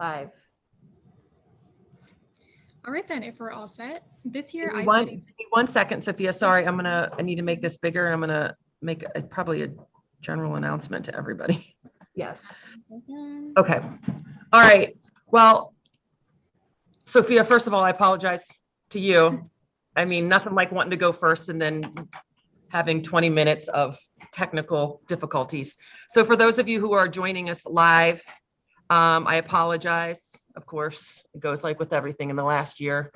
5. All right, then, if we're all set, this year Give me I one, studied. give me 1 second, Sophia. Sorry, I need to make this bigger. I'm gonna make probably a general announcement to everybody. Yes. Okay. All right. Well, Sophia, first of all, I apologize to you. I mean, nothing like wanting to go first and then having 20 minutes of technical difficulties. So for those of you who are joining us live, I apologize. Of course, it goes like with everything in the last year.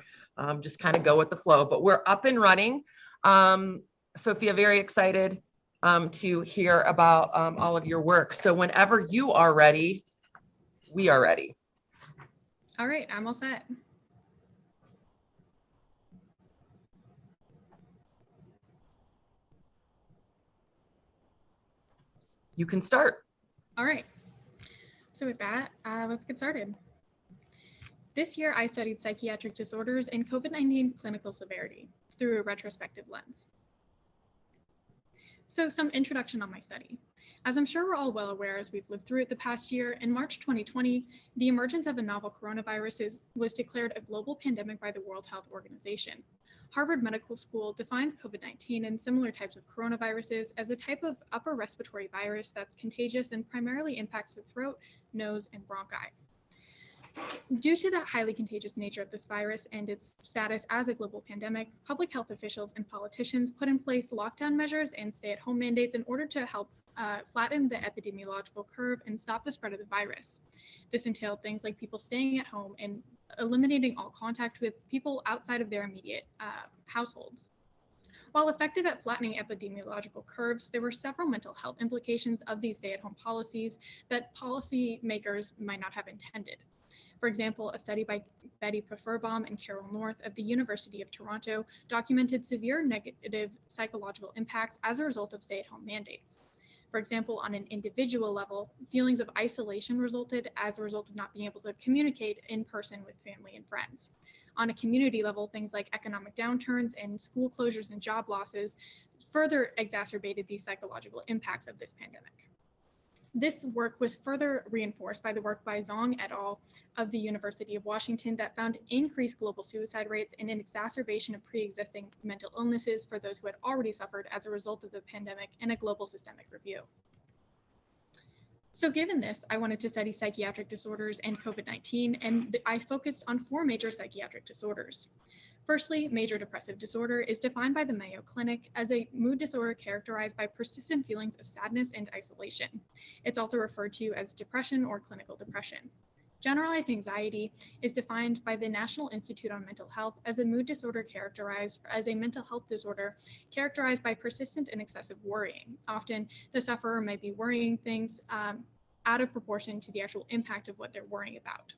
Just kind of go with the flow, but we're up and running. Sophia, very excited to hear about all of your work. So whenever you are ready, we are ready. All right, I'm all set. You can start. All right. So with that, let's get started. This year, I studied psychiatric disorders and COVID-19 clinical severity through a retrospective lens. So some introduction on my study. As I'm sure we're all well aware as we've lived through it the past year, in March 2020, the emergence of a novel coronavirus was declared a global pandemic by the World Health Organization. Harvard Medical School defines COVID-19 and similar types of coronaviruses as a type of upper respiratory virus that's contagious and primarily impacts the throat, nose, and bronchi. Due to the highly contagious nature of this virus and its status as a global pandemic, public health officials and politicians put in place lockdown measures and stay-at-home mandates in order to help flatten the epidemiological curve and stop the spread of the virus. This entailed things like people staying at home and eliminating all contact with people outside of their immediate households. While effective at flattening epidemiological curves, there were several mental health implications of these stay-at-home policies that policymakers might not have intended. For example, a study by Betty Pfefferbaum and Carol North of the University of Toronto documented severe negative psychological impacts as a result of stay-at-home mandates. For example, on an individual level, feelings of isolation resulted as a result of not being able to communicate in person with family and friends. On a community level, things like economic downturns and school closures and job losses further exacerbated these psychological impacts of this pandemic. This work was further reinforced by the work by Zhang et al. Of the University of Washington that found increased global suicide rates and an exacerbation of pre-existing mental illnesses for those who had already suffered as a result of the pandemic in a global systemic review. So given this, I wanted to study psychiatric disorders and COVID-19, and I focused on 4 major psychiatric disorders. Firstly, major depressive disorder is defined by the Mayo Clinic as a mood disorder characterized by persistent feelings of sadness and isolation. It's also referred to as depression or clinical depression. Generalized anxiety is defined by the National Institute on Mental Health as a mood disorder characterized as a mental health disorder characterized by persistent and excessive worrying. Often, the sufferer might be worrying things out of proportion to the actual impact of what they're worrying about.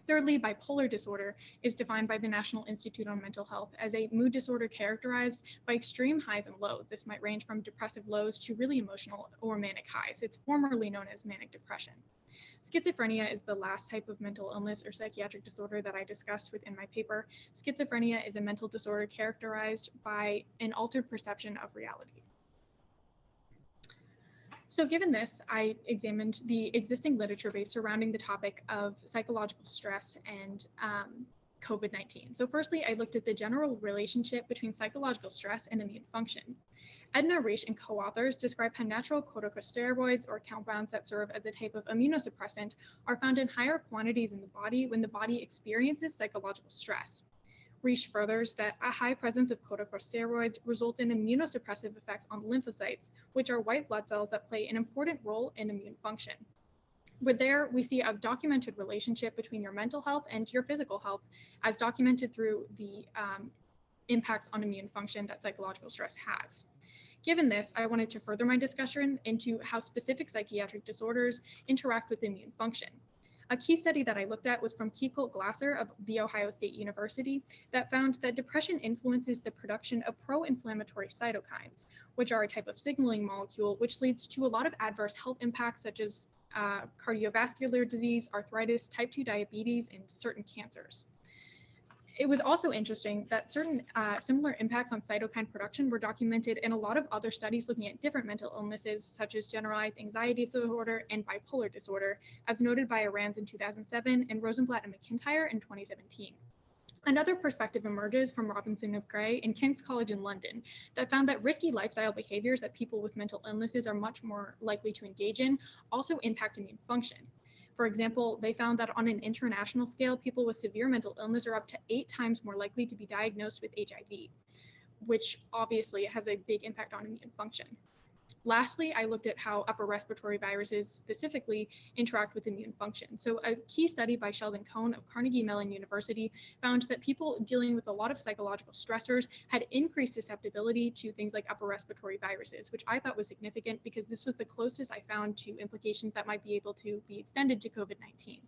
Thirdly, bipolar disorder is defined by the National Institute on Mental Health as a mood disorder characterized by extreme highs and lows. This might range from depressive lows to really emotional or manic highs. It's formerly known as manic depression. Schizophrenia is the last type of mental illness or psychiatric disorder that I discussed within my paper. Schizophrenia is a mental disorder characterized by an altered perception of reality. So given this, I examined the existing literature base surrounding the topic of psychological stress and COVID-19. So firstly, I looked at the general relationship between psychological stress and immune function. Edna Reish and co-authors describe how natural corticosteroids, or compounds that serve as a type of immunosuppressant, are found in higher quantities in the body when the body experiences psychological stress. Reish furthers that a high presence of corticosteroids result in immunosuppressive effects on lymphocytes, which are white blood cells that play an important role in immune function. With there, we see a documented relationship between your mental health and your physical health, as documented through the impacts on immune function that psychological stress has. Given this, I wanted to further my discussion into how specific psychiatric disorders interact with immune function. A key study that I looked at was from Kekol Glasser of The Ohio State University that found that depression influences the production of pro-inflammatory cytokines, which are a type of signaling molecule, which leads to a lot of adverse health impacts such as cardiovascular disease, arthritis, type 2 diabetes, and certain cancers. It was also interesting that certain similar impacts on cytokine production were documented in a lot of other studies looking at different mental illnesses, such as generalized anxiety disorder and bipolar disorder, as noted by Arans in 2007 and Rosenblatt and McIntyre in 2017. Another perspective emerges from Robinson of Gray in King's College in London that found that risky lifestyle behaviors that people with mental illnesses are much more likely to engage in also impact immune function. For example, they found that on an international scale, people with severe mental illness are up to 8 times more likely to be diagnosed with HIV, which obviously has a big impact on immune function. Lastly, I looked at how upper respiratory viruses specifically interact with immune function. So a key study by Sheldon Cohn of Carnegie Mellon University found that people dealing with a lot of psychological stressors had increased susceptibility to things like upper respiratory viruses, which I thought was significant because this was the closest I found to implications that might be able to be extended to COVID-19.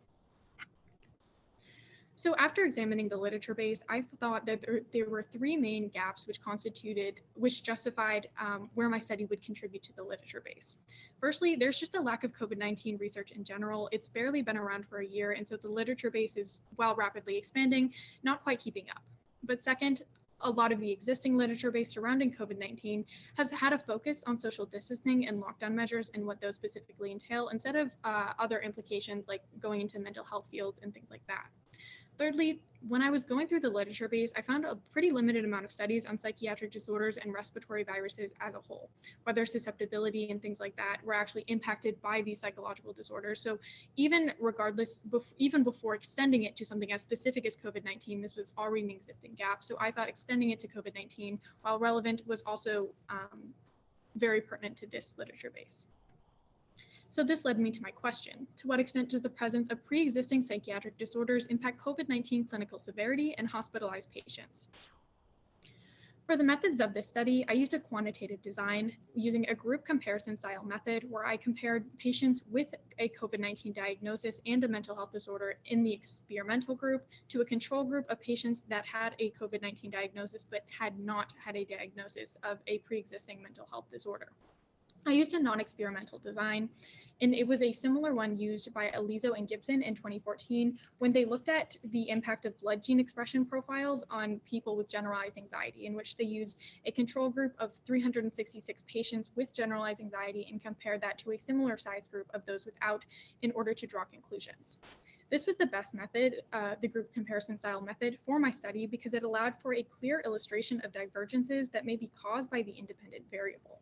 So after examining the literature base, I thought that there were 3 main gaps which justified where my study would contribute to the literature base. Firstly, there's just a lack of COVID-19 research in general. It's barely been around for a year, and so the literature base is, while rapidly expanding, not quite keeping up. But second, a lot of the existing literature base surrounding COVID-19 has had a focus on social distancing and lockdown measures and what those specifically entail, instead of other implications like going into mental health fields and things like that. Thirdly, when I was going through the literature base, I found a pretty limited amount of studies on psychiatric disorders and respiratory viruses as a whole, whether susceptibility and things like that were actually impacted by these psychological disorders. So even before extending it to something as specific as COVID-19, this was already an existing gap. So I thought extending it to COVID-19, while relevant, was also very pertinent to this literature base. So this led me to my question: to what extent does the presence of pre-existing psychiatric disorders impact COVID-19 clinical severity and hospitalized patients? For the methods of this study, I used a quantitative design using a group comparison style method where I compared patients with a COVID-19 diagnosis and a mental health disorder in the experimental group to a control group of patients that had a COVID-19 diagnosis but had not had a diagnosis of a pre-existing mental health disorder. I used a non-experimental design, and it was a similar one used by Alizo and Gibson in 2014 when they looked at the impact of blood gene expression profiles on people with generalized anxiety, in which they used a control group of 366 patients with generalized anxiety and compared that to a similar size group of those without in order to draw conclusions. This was the best method, the group comparison style method, for my study because it allowed for a clear illustration of divergences that may be caused by the independent variable.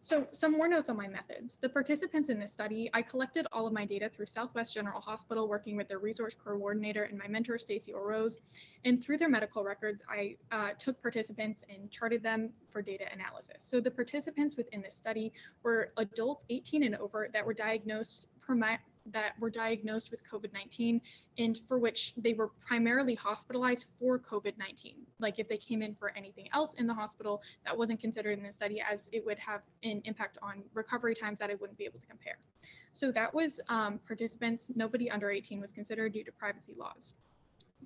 So some more notes on my methods. The participants in this study, I collected all of my data through Southwest General Hospital, working with their resource coordinator and my mentor, Stacey Oroz. And through their medical records, I took participants and charted them for data analysis. So the participants within this study were adults 18 and over that were diagnosed with COVID-19 and for which they were primarily hospitalized for COVID-19. Like if they came in for anything else in the hospital, that wasn't considered in the study, as it would have an impact on recovery times that I wouldn't be able to compare. So that was participants. Nobody under 18 was considered due to privacy laws.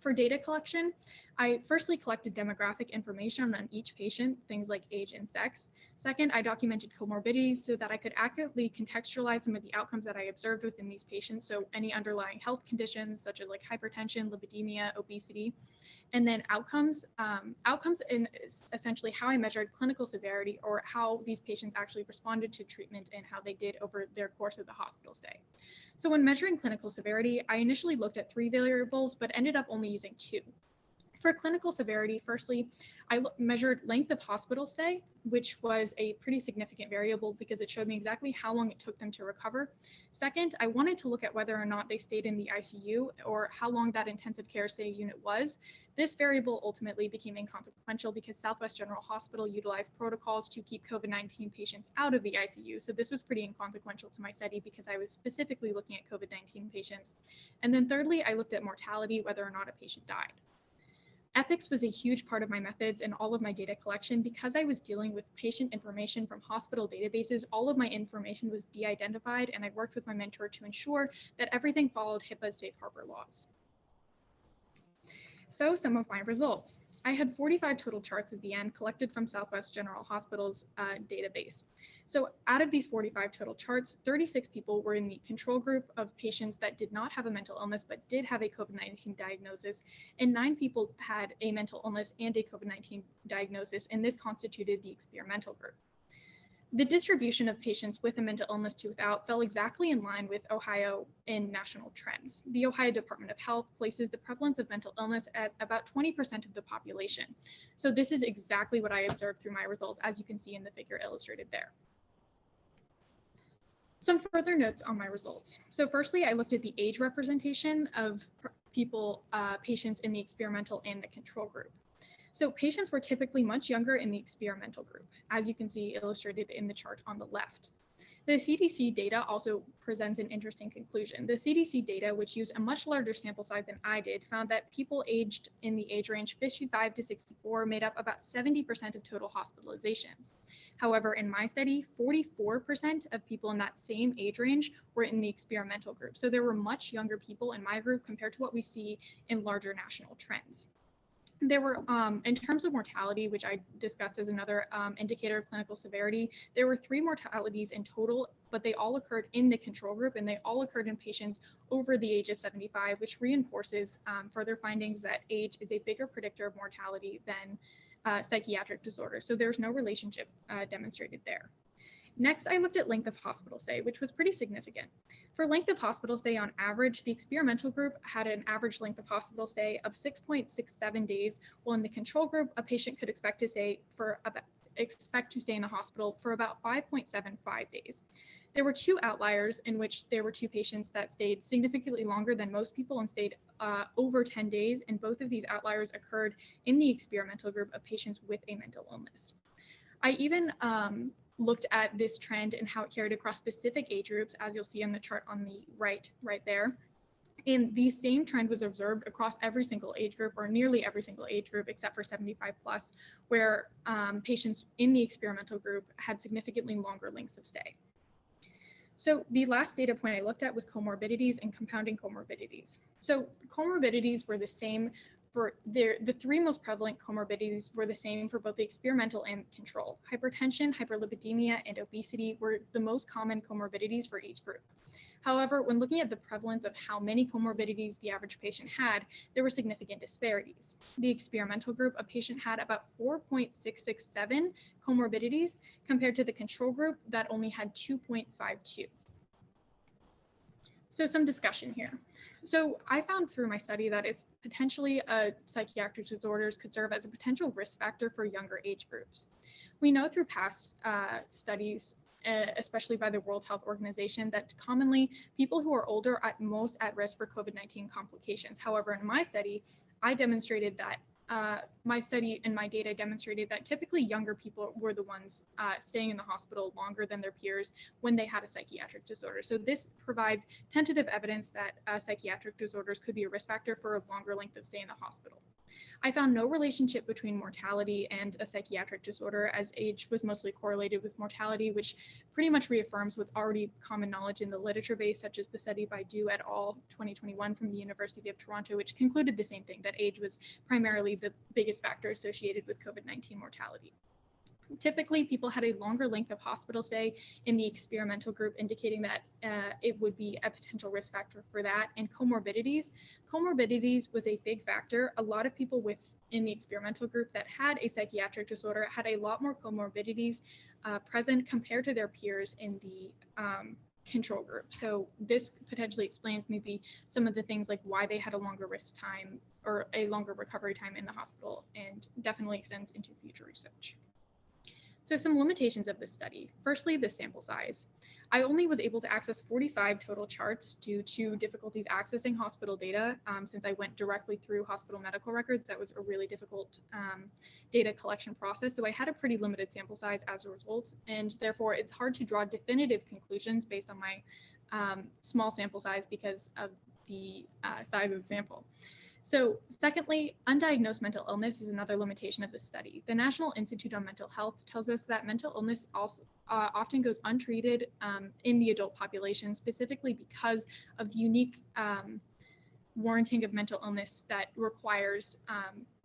For data collection, I firstly collected demographic information on each patient, things like age and sex. Second, I documented comorbidities so that I could accurately contextualize some of the outcomes that I observed within these patients, so any underlying health conditions such as like hypertension, lipidemia, obesity. And then outcomes is essentially how I measured clinical severity, or how these patients actually responded to treatment and how they did over their course of the hospital stay. So when measuring clinical severity, I initially looked at 3 variables, but ended up only using 2. For clinical severity, firstly, I measured length of hospital stay, which was a pretty significant variable because it showed me exactly how long it took them to recover. Second, I wanted to look at whether or not they stayed in the ICU or how long that intensive care stay unit was. This variable ultimately became inconsequential because Southwest General Hospital utilized protocols to keep COVID-19 patients out of the ICU. So this was pretty inconsequential to my study because I was specifically looking at COVID-19 patients. And then thirdly, I looked at mortality, whether or not a patient died. Ethics was a huge part of my methods and all of my data collection. Because I was dealing with patient information from hospital databases, all of my information was de-identified, and I worked with my mentor to ensure that everything followed HIPAA's safe harbor laws. So some of my results. I had 45 total charts at the end collected from Southwest General Hospital's database. So out of these 45 total charts, 36 people were in the control group of patients that did not have a mental illness but did have a COVID-19 diagnosis, and 9 people had a mental illness and a COVID-19 diagnosis, and this constituted the experimental group. The distribution of patients with a mental illness to without fell exactly in line with Ohio and national trends. The Ohio Department of Health places the prevalence of mental illness at about 20% of the population. So this is exactly what I observed through my results, as you can see in the figure illustrated there. Some further notes on my results. So firstly, I looked at the age representation of patients in the experimental and the control group. So patients were typically much younger in the experimental group, as you can see illustrated in the chart on the left. The CDC data also presents an interesting conclusion. The CDC data, which used a much larger sample size than I did, found that people aged in the age range 55 to 64 made up about 70% of total hospitalizations. However, in my study, 44% of people in that same age range were in the experimental group. So there were much younger people in my group compared to what we see in larger national trends. There were, in terms of mortality, which I discussed as another indicator of clinical severity, there were 3 mortalities in total, but they all occurred in the control group, and they all occurred in patients over the age of 75, which reinforces further findings that age is a bigger predictor of mortality than psychiatric disorders. So there's no relationship demonstrated there. Next, I looked at length of hospital stay, which was pretty significant. For length of hospital stay on average, the experimental group had an average length of hospital stay of 6.67 days, while in the control group, a patient could expect to stay in the hospital for about 5.75 days. There were 2 outliers in which there were 2 patients that stayed significantly longer than most people and stayed over 10 days, and both of these outliers occurred in the experimental group of patients with a mental illness. I even looked at this trend and how it carried across specific age groups, as you'll see on the chart on the right there. And the same trend was observed across every single age group, or nearly every single age group, except for 75 plus, where patients in the experimental group had significantly longer lengths of stay. So the last data point I looked at was comorbidities and compounding comorbidities. So comorbidities were the same for the 3 most prevalent comorbidities were the same for both the experimental and control. Hypertension, hyperlipidemia, and obesity were the most common comorbidities for each group. However, when looking at the prevalence of how many comorbidities the average patient had, there were significant disparities. The experimental group, a patient had about 4.667 comorbidities compared to the control group that only had 2.52. So some discussion here. So I found through my study that it's potentially psychiatric disorders could serve as a potential risk factor for younger age groups. We know through past studies, especially by the World Health Organization, that commonly people who are older are most at risk for COVID-19 complications. However, in my study, I demonstrated that my study and my data demonstrated that typically younger people were the ones staying in the hospital longer than their peers when they had a psychiatric disorder. So this provides tentative evidence that psychiatric disorders could be a risk factor for a longer length of stay in the hospital. I found no relationship between mortality and a psychiatric disorder, as age was mostly correlated with mortality, which pretty much reaffirms what's already common knowledge in the literature base, such as the study by Du et al. 2021 from the University of Toronto, which concluded the same thing, that age was primarily the biggest factor associated with COVID-19 mortality. Typically, people had a longer length of hospital stay in the experimental group, indicating that it would be a potential risk factor for that. And comorbidities was a big factor. A lot of people in the experimental group that had a psychiatric disorder had a lot more comorbidities present compared to their peers in the control group. So this potentially explains maybe some of the things like why they had a longer risk time or a longer recovery time in the hospital, and definitely extends into future research. So some limitations of this study. Firstly, the sample size. I only was able to access 45 total charts due to difficulties accessing hospital data. Since I went directly through hospital medical records, that was a really difficult data collection process. So I had a pretty limited sample size as a result, and therefore it's hard to draw definitive conclusions based on my small sample size because of the size of the sample. So secondly, undiagnosed mental illness is another limitation of this study. The National Institute on Mental Health tells us that mental illness also often goes untreated in the adult population, specifically because of the warranting of mental illness that requires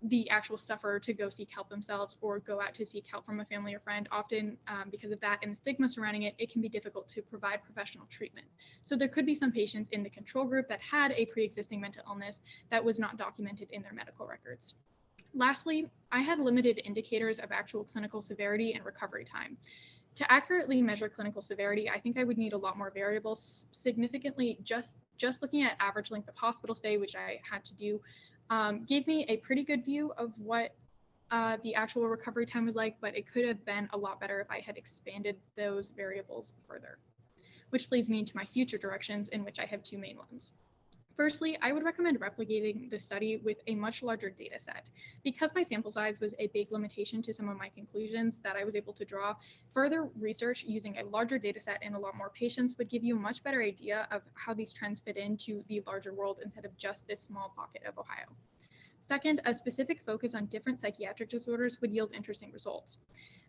the actual sufferer to go seek help themselves or go out to seek help from a family or friend. Often, because of that and the stigma surrounding it, it can be difficult to provide professional treatment. So there could be some patients in the control group that had a pre-existing mental illness that was not documented in their medical records. Lastly, I had limited indicators of actual clinical severity and recovery time. To accurately measure clinical severity, I think I would need a lot more variables. Significantly, just looking at average length of hospital stay, which I had to do, gave me a pretty good view of what the actual recovery time was like, but it could have been a lot better if I had expanded those variables further, which leads me into my future directions, in which I have two main ones. Firstly, I would recommend replicating the study with a much larger data set. Because my sample size was a big limitation to some of my conclusions that I was able to draw, further research using a larger data set and a lot more patients would give you a much better idea of how these trends fit into the larger world instead of just this small pocket of Ohio. Second, a specific focus on different psychiatric disorders would yield interesting results.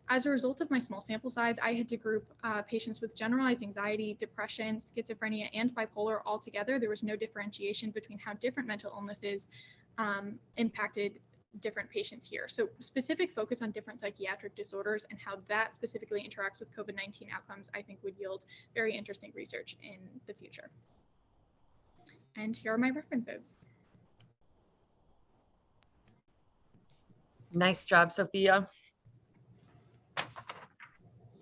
As a result of my small sample size, I had to group patients with generalized anxiety, depression, schizophrenia, and bipolar all together. There was no differentiation between how different mental illnesses impacted different patients here. So specific focus on different psychiatric disorders and how that specifically interacts with COVID-19 outcomes, I think would yield very interesting research in the future. And here are my references. Nice job, Sophia.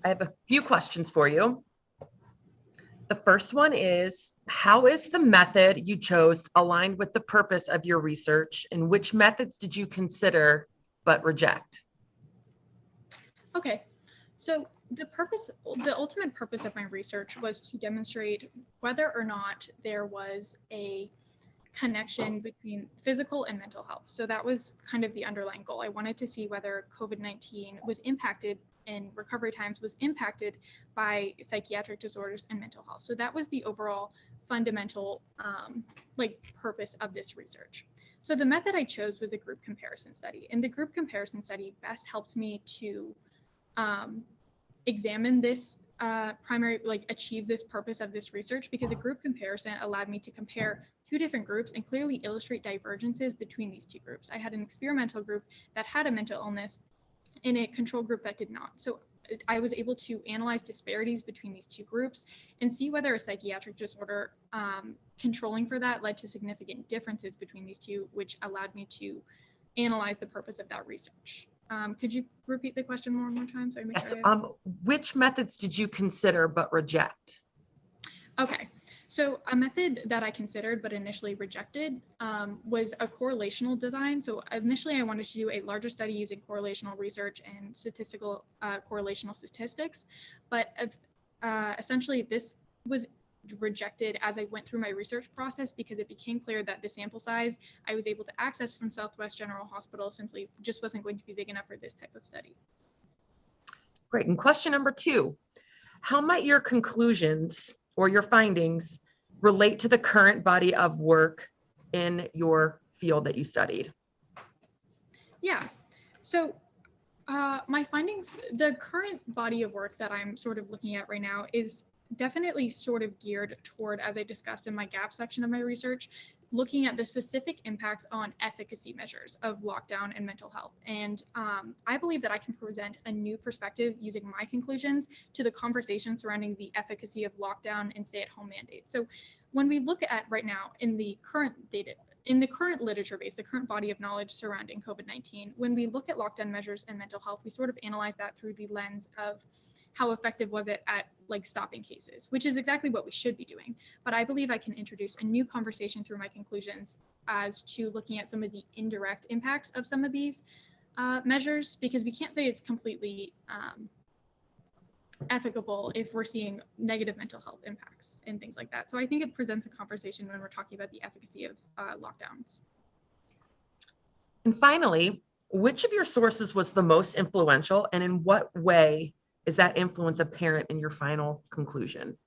I have a few questions for you. The first one is, how is the method you chose aligned with the purpose of your research, and which methods did you but reject? Okay, so the ultimate purpose of my research was to demonstrate whether or not there was a connection between physical and mental health. So that was kind of the underlying goal. I wanted to see whether COVID-19 was impacted and recovery times was impacted by psychiatric disorders and mental health. So that was the overall fundamental purpose of this research. So the method I chose was a group comparison study, and the group comparison study best helped me to examine this achieve this purpose of this research, because a group comparison allowed me to compare two different groups and clearly illustrate divergences between these two groups. I had an experimental group that had a mental illness and a control group that did not. So I was able to analyze disparities between these two groups and see whether a psychiatric disorder controlling for that led to significant differences between these two, which allowed me to analyze the purpose of that research. Could you repeat the question one more time? So I make Yes. sure Which methods did you consider but reject? Okay. So a method that I considered but initially rejected was a correlational design. So initially I wanted to do a larger study using correlational research and statistical correlational statistics, but essentially this was rejected as I went through my research process, because it became clear that the sample size I was able to access from Southwest General Hospital simply just wasn't going to be big enough for this type of study. Great. And question number 2, how might your conclusions or your findings relate to the current body of work in your field that you studied? Yeah, so my findings, the current body of work that I'm sort of looking at right now is definitely sort of geared toward, as I discussed in my gap section of my research, looking at the specific impacts on efficacy measures of lockdown and mental health. And I believe that I can present a new perspective using my conclusions to the conversation surrounding the efficacy of lockdown and stay-at-home mandates. So when we look at right now in the current data, in the current literature base, the current body of knowledge surrounding COVID-19, when we look at lockdown measures and mental health, we sort of analyze that through the lens of how effective was it at stopping cases, which is exactly what we should be doing. But I believe I can introduce a new conversation through my conclusions as to looking at some of the indirect impacts of some of these measures, because we can't say it's completely efficable if we're seeing negative mental health impacts and things like that. So I think it presents a conversation when we're talking about the efficacy of lockdowns. And finally, which of your sources was the most influential, and in what way is that influence apparent in your final conclusion?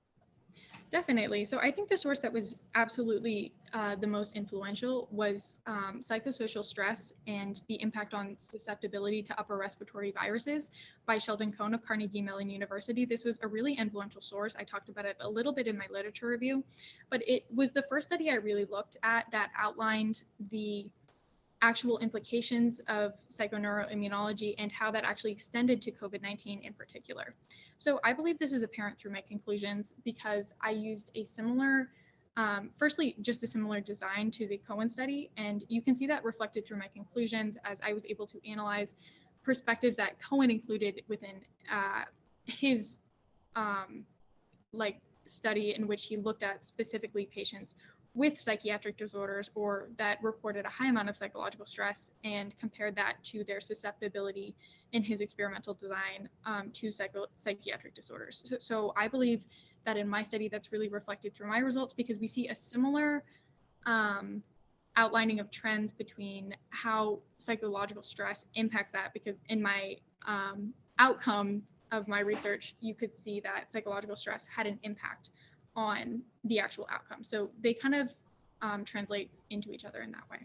Definitely. So I think the source that was absolutely the most influential was Psychosocial Stress and the Impact on Susceptibility to Upper Respiratory Viruses by Sheldon Cohn of Carnegie Mellon University. This was a really influential source. I talked about it a little bit in my literature review, but it was the first study I really looked at that outlined the actual implications of psychoneuroimmunology and how that actually extended to COVID-19 in particular. So I believe this is apparent through my conclusions because I used a similar, firstly, just a similar design to the Cohen study. And you can see that reflected through my conclusions as I was able to analyze perspectives that Cohen included within his study in which he looked at specifically patients with psychiatric disorders or that reported a high amount of psychological stress and compared that to their susceptibility in his experimental design to psychiatric disorders. So I believe that in my study, that's really reflected through my results because we see a similar outlining of trends between how psychological stress impacts that, because in my outcome of my research, you could see that psychological stress had an impact on the actual outcome. So they kind of translate into each other in that way.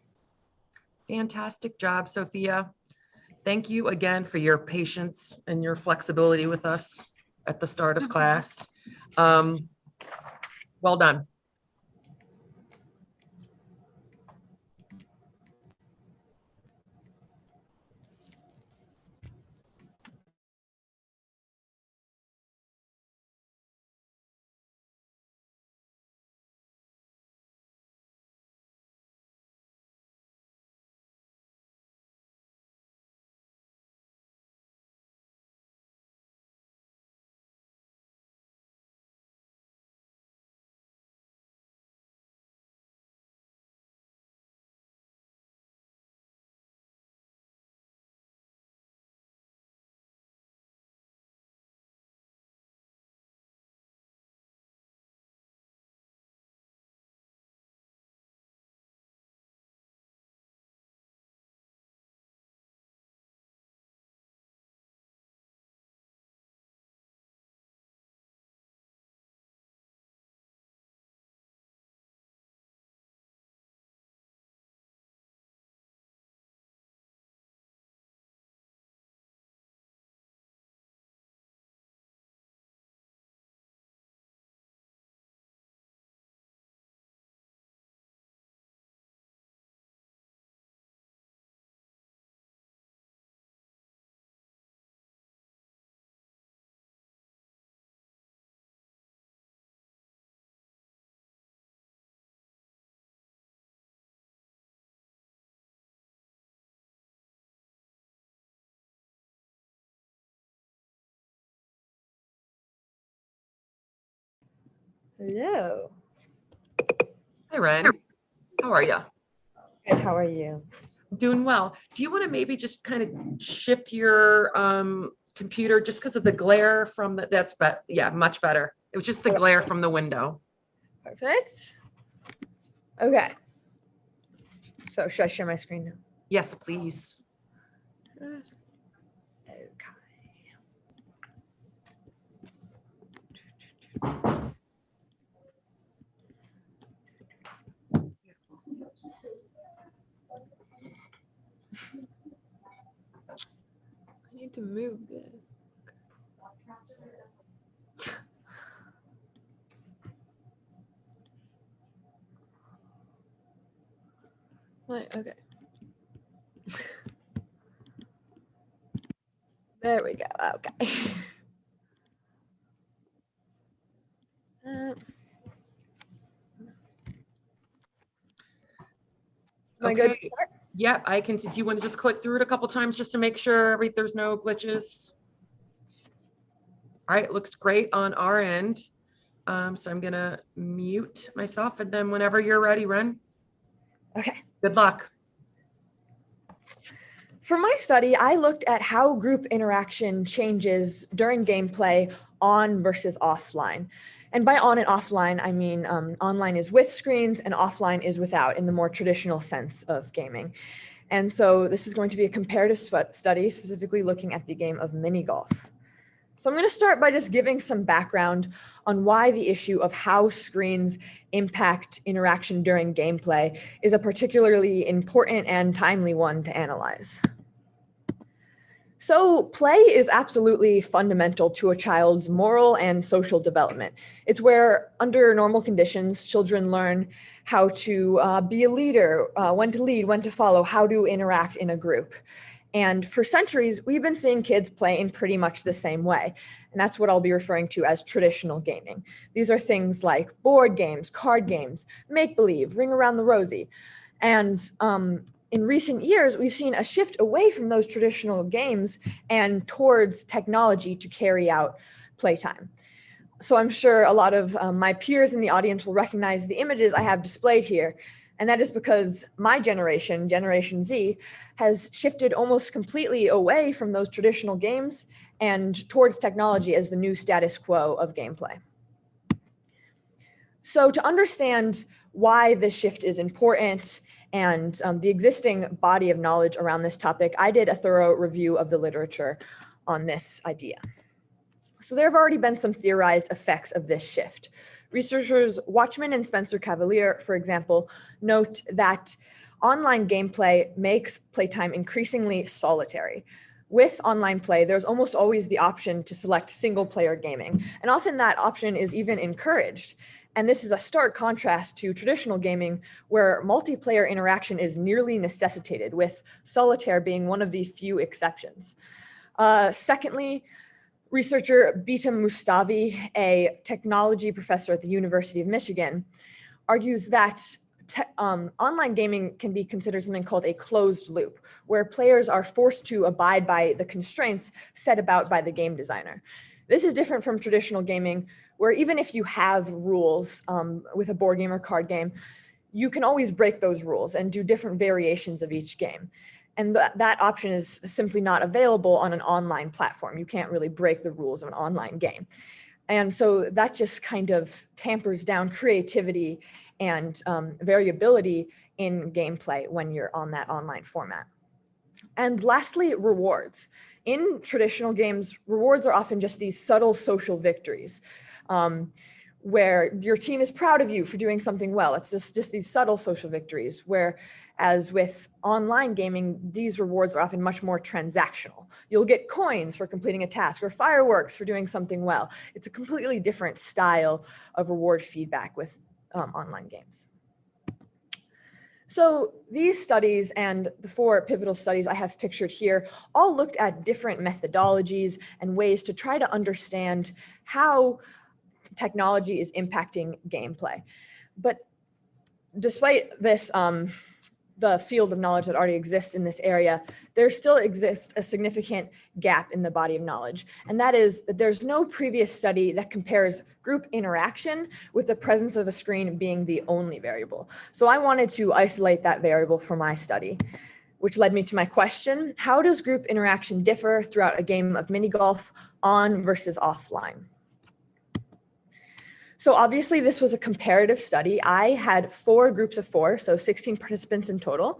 Fantastic job, Sophia. Thank you again for your patience and your flexibility with us at the start of class. Well done. Hello. Hi, Ren. How are you? Good. How are you? Doing well. Do you want to maybe just kind of shift your computer just because of the glare from the, that's better. Yeah, much better. It was just the glare from the window. Perfect. Okay. So should I share my screen now? Yes, please. Okay. I need to move this. Right, okay. There we go. Okay. Am I good? Okay. Yeah, I can. Do you want to just click through it a couple times just to make sure there's no glitches? All right, looks great on our end. So I'm gonna mute myself, and then whenever you're ready, Ren. Okay. Good luck. For my study, I looked at how group interaction changes during gameplay on versus offline. And by on and offline, I mean online is with screens and offline is without in the more traditional sense of gaming. And so this is going to be a comparative study, specifically looking at the game of mini golf. So I'm going to start by just giving some background on why the issue of how screens impact interaction during gameplay is a particularly important and timely one to analyze. So play is absolutely fundamental to a child's moral and social development. It's where, under normal conditions, children learn how to be a leader, when to lead, when to follow, how to interact in a group. And for centuries, we've been seeing kids play in pretty much the same way. And that's what I'll be referring to as traditional gaming. These are things like board games, card games, make-believe, Ring Around the Rosie. And in recent years, we've seen a shift away from those traditional games and towards technology to carry out playtime. So I'm sure a lot of my peers in the audience will recognize the images I have displayed here. And that is because my generation, Generation Z, has shifted almost completely away from those traditional games and towards technology as the new status quo of gameplay. So to understand why this shift is important and the existing body of knowledge around this topic, I did a thorough review of the literature on this idea. So there have already been some theorized effects of this shift. Researchers Watchman and Spencer Cavalier, for example, note that online gameplay makes playtime increasingly solitary. With online play, there's almost always the option to select single-player gaming, and often that option is even encouraged. And this is a stark contrast to traditional gaming, where multiplayer interaction is nearly necessitated, with solitaire being one of the few exceptions. Secondly, researcher Beatam Mustavi, a technology professor at the University of Michigan, argues that online gaming can be considered something called a closed loop, where players are forced to abide by the constraints set about by the game designer. This is different from traditional gaming, where even if you have rules with a board game or card game, you can always break those rules and do different variations of each game. And that option is simply not available on an online platform. You can't really break the rules of an online game. And so that just kind of tampers down creativity and variability in gameplay when you're on that online format. And lastly, rewards. In traditional games, rewards are often just these subtle social victories where your team is proud of you for doing something well. It's just these subtle social victories, whereas with online gaming, these rewards are often much more transactional. You'll get coins for completing a task or fireworks for doing something well. It's a completely different style of reward feedback with online games. So these studies and the 4 pivotal studies I have pictured here all looked at different methodologies and ways to try to understand how technology is impacting gameplay. But despite this, the field of knowledge that already exists in this area, there still exists a significant gap in the body of knowledge. And that is that there's no previous study that compares group interaction with the presence of a screen being the only variable. So I wanted to isolate that variable for my study, which led me to my question: how does group interaction differ throughout a game of mini golf on versus offline? So obviously this was a comparative study. I had 4 groups of 4, so 16 participants in total.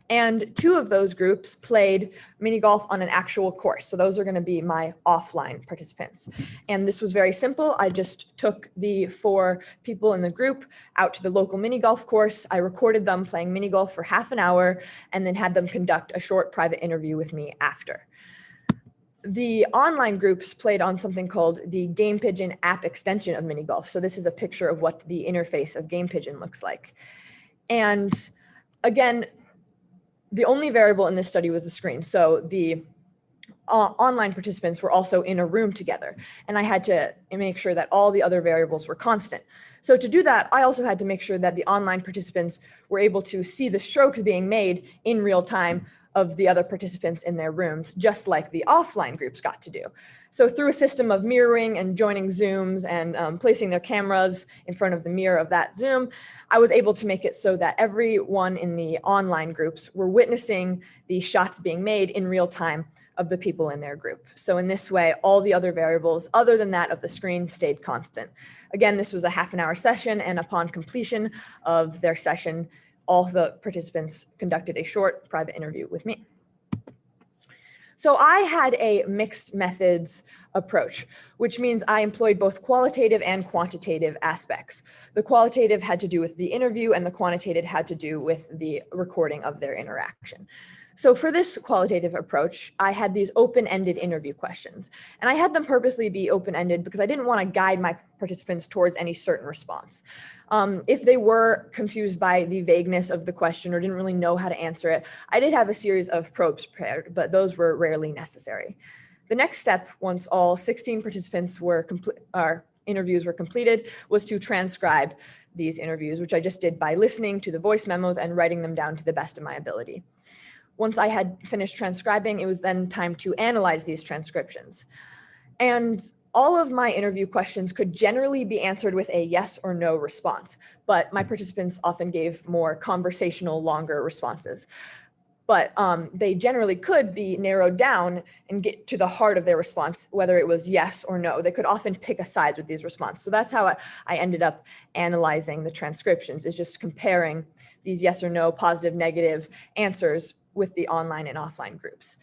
And 2 of those groups played mini golf on an actual course. So those are going to be my offline participants. And this was very simple. I just took the 4 people in the group out to the local mini golf course. I recorded them playing mini golf for half an hour and then had them conduct a short private interview with me after. The online groups played on something called the Game Pigeon app extension of mini golf. So this is a picture of what the interface of Game Pigeon looks like. And again, the only variable in this study was the screen. So the online participants were also in a room together, and I had to make sure that all the other variables were constant. So to do that, I also had to make sure that the online participants were able to see the strokes being made in real time of the other participants in their rooms, just like the offline groups got to do. So through a system of mirroring and joining Zooms and placing their cameras in front of the mirror of that Zoom, I was able to make it so that everyone in the online groups were witnessing the shots being made in real time of the people in their group. So in this way, all the other variables other than that of the screen stayed constant. Again, this was a half-an-hour session, and upon completion of their session, all the participants conducted a short private interview with me. So I had a mixed methods approach, which means I employed both qualitative and quantitative aspects. The qualitative had to do with the interview and the quantitative had to do with the recording of their interaction. So for this qualitative approach, I had these open-ended interview questions, and I had them purposely be open-ended because I didn't want to guide my participants towards any certain response. If they were confused by the vagueness of the question or didn't really know how to answer it, I did have a series of probes prepared, but those were rarely necessary. The next step, once all 16 participants were interviews were completed, was to transcribe these interviews, which I just did by listening to the voice memos and writing them down to the best of my ability. Once I had finished transcribing, it was then time to analyze these transcriptions. And all of my interview questions could generally be answered with a yes or no response, but my participants often gave more conversational, longer responses. But they generally could be narrowed down and get to the heart of their response, whether it was yes or no. They could often pick a side with these responses. So that's how I ended up analyzing the transcriptions, is just comparing these yes or no, positive, negative answers with the online and offline groups.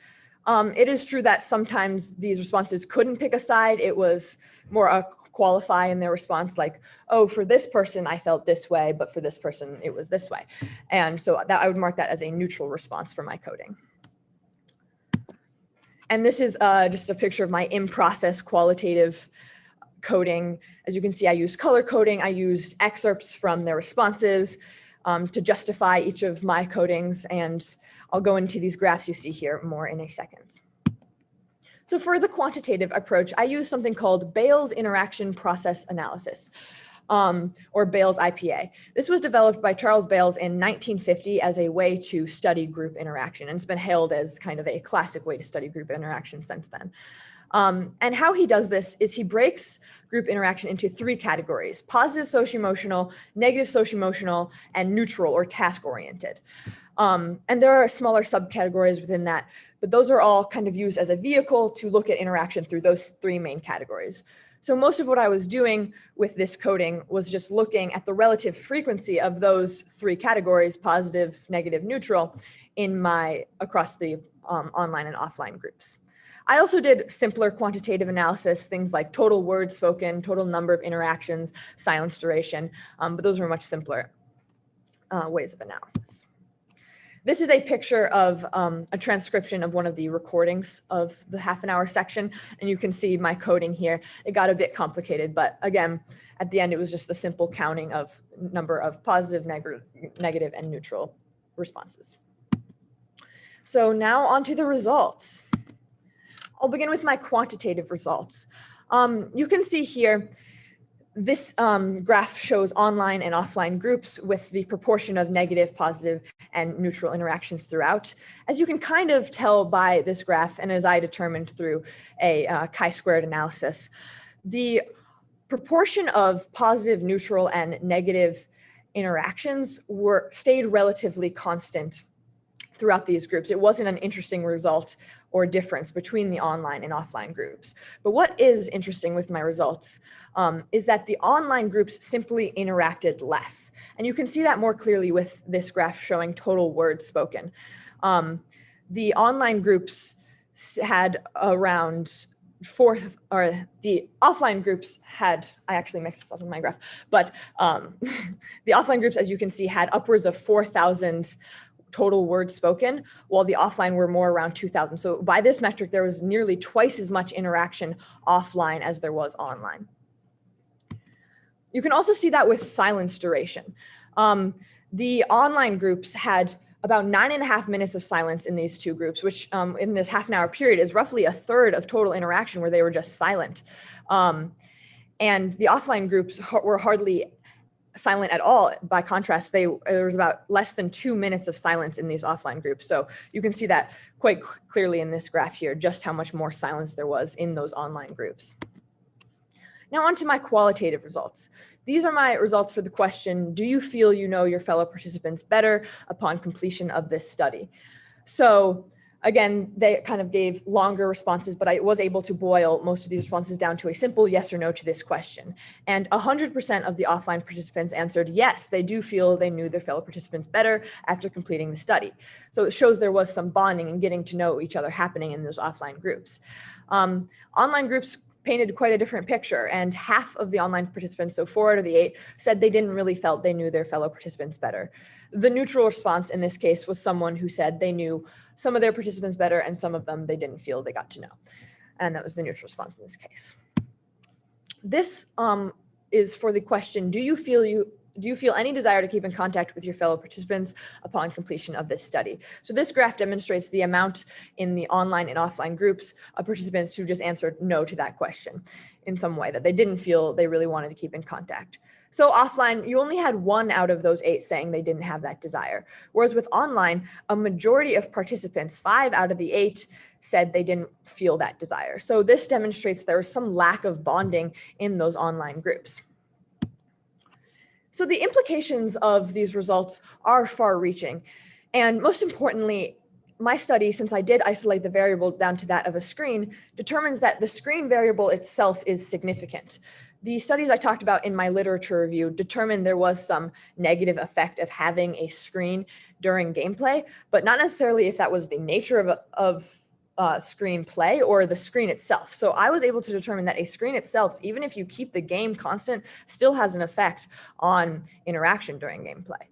It is true that sometimes these responses couldn't pick a side. It was more a qualify in their response, like, oh, for this person, I felt this way, but for this person, it was this way. And so that I would mark that as a neutral response for my coding. And this is just a picture of my in-process qualitative coding. As you can see, I used color coding. I used excerpts from their responses to justify each of my codings, and I'll go into these graphs you see here more in a second. So for the quantitative approach, I use something called Bayes' Interaction Process Analysis, or Bayes IPA. This was developed by Charles Bayes in 1950 as a way to study group interaction, and it's been hailed as kind of a classic way to study group interaction since then. And how he does this is he breaks group interaction into three categories: positive socio-emotional, negative socio-emotional, and neutral or task-oriented. And there are smaller subcategories within that, but those are all kind of used as a vehicle to look at interaction through those three main categories. So most of what I was doing with this coding was just looking at the relative frequency of those three categories, positive, negative, neutral, across the online and offline groups. I also did simpler quantitative analysis, things like total words spoken, total number of interactions, silence duration, but those were much simpler ways of analysis. This is a picture of a transcription of one of the recordings of the half-an-hour section, and you can see my coding here. It got a bit complicated, but again, at the end, it was just the simple counting of number of positive, negative, and neutral responses. So now on to the results. I'll begin with my quantitative results. You can see here, this graph shows online and offline groups with the proportion of negative, positive, and neutral interactions throughout. As you can kind of tell by this graph, and as I determined through a chi-squared analysis, the proportion of positive, neutral, and negative interactions stayed relatively constant throughout these groups. It wasn't an interesting result or difference between the online and offline groups. But what is interesting with my results is that the online groups simply interacted less. And you can see that more clearly with this graph showing total words spoken. The online groups had around the offline groups had, I actually mixed this up in my graph, but the offline groups, as you can see, had upwards of 4,000 total words spoken, while the offline were more around 2,000. So by this metric, there was nearly twice as much interaction offline as there was online. You can also see that with silence duration. The online groups had about 9.5 minutes of silence in these two groups, which in this half-an-hour period is roughly a third of total interaction where they were just silent. And the offline groups were hardly silent at all. By contrast, there was about less than 2 minutes of silence in these offline groups. So you can see that quite clearly in this graph here, just how much more silence there was in those online groups. Now on to my qualitative results. These are my results for the question, do you feel you know your fellow participants better upon completion of this study? So Again, they kind of gave longer responses, but I was able to boil most of these responses down to a simple yes or no to this question. And 100% of the offline participants answered yes, they do feel they knew their fellow participants better after completing the study. So it shows there was some bonding and getting to know each other happening in those offline groups. Online groups painted quite a different picture, and half of the online participants, so 4 out of the 8, said they didn't really felt they knew their fellow participants better. The neutral response in this case was someone who said they knew some of their participants better and some of them they didn't feel they got to know. And that was the neutral response in this case. This is for the question, do you feel any desire to keep in contact with your fellow participants upon completion of this study? So this graph demonstrates the amount in the online and offline groups of participants who just answered no to that question in some way, that they didn't feel they really wanted to keep in contact. So offline, you only had 1 out of those 8 saying they didn't have that desire. Whereas with online, a majority of participants, 5 out of the 8, said they didn't feel that desire. So this demonstrates there was some lack of bonding in those online groups. So the implications of these results are far-reaching. And most importantly, my study, since I did isolate the variable down to that of a screen, determines that the screen variable itself is significant. The studies I talked about in my literature review determined there was some negative effect of having a screen during gameplay, but not necessarily if that was the nature of screen play or the screen itself. So I was able to determine that a screen itself, even if you keep the game constant, still has an effect on interaction during gameplay.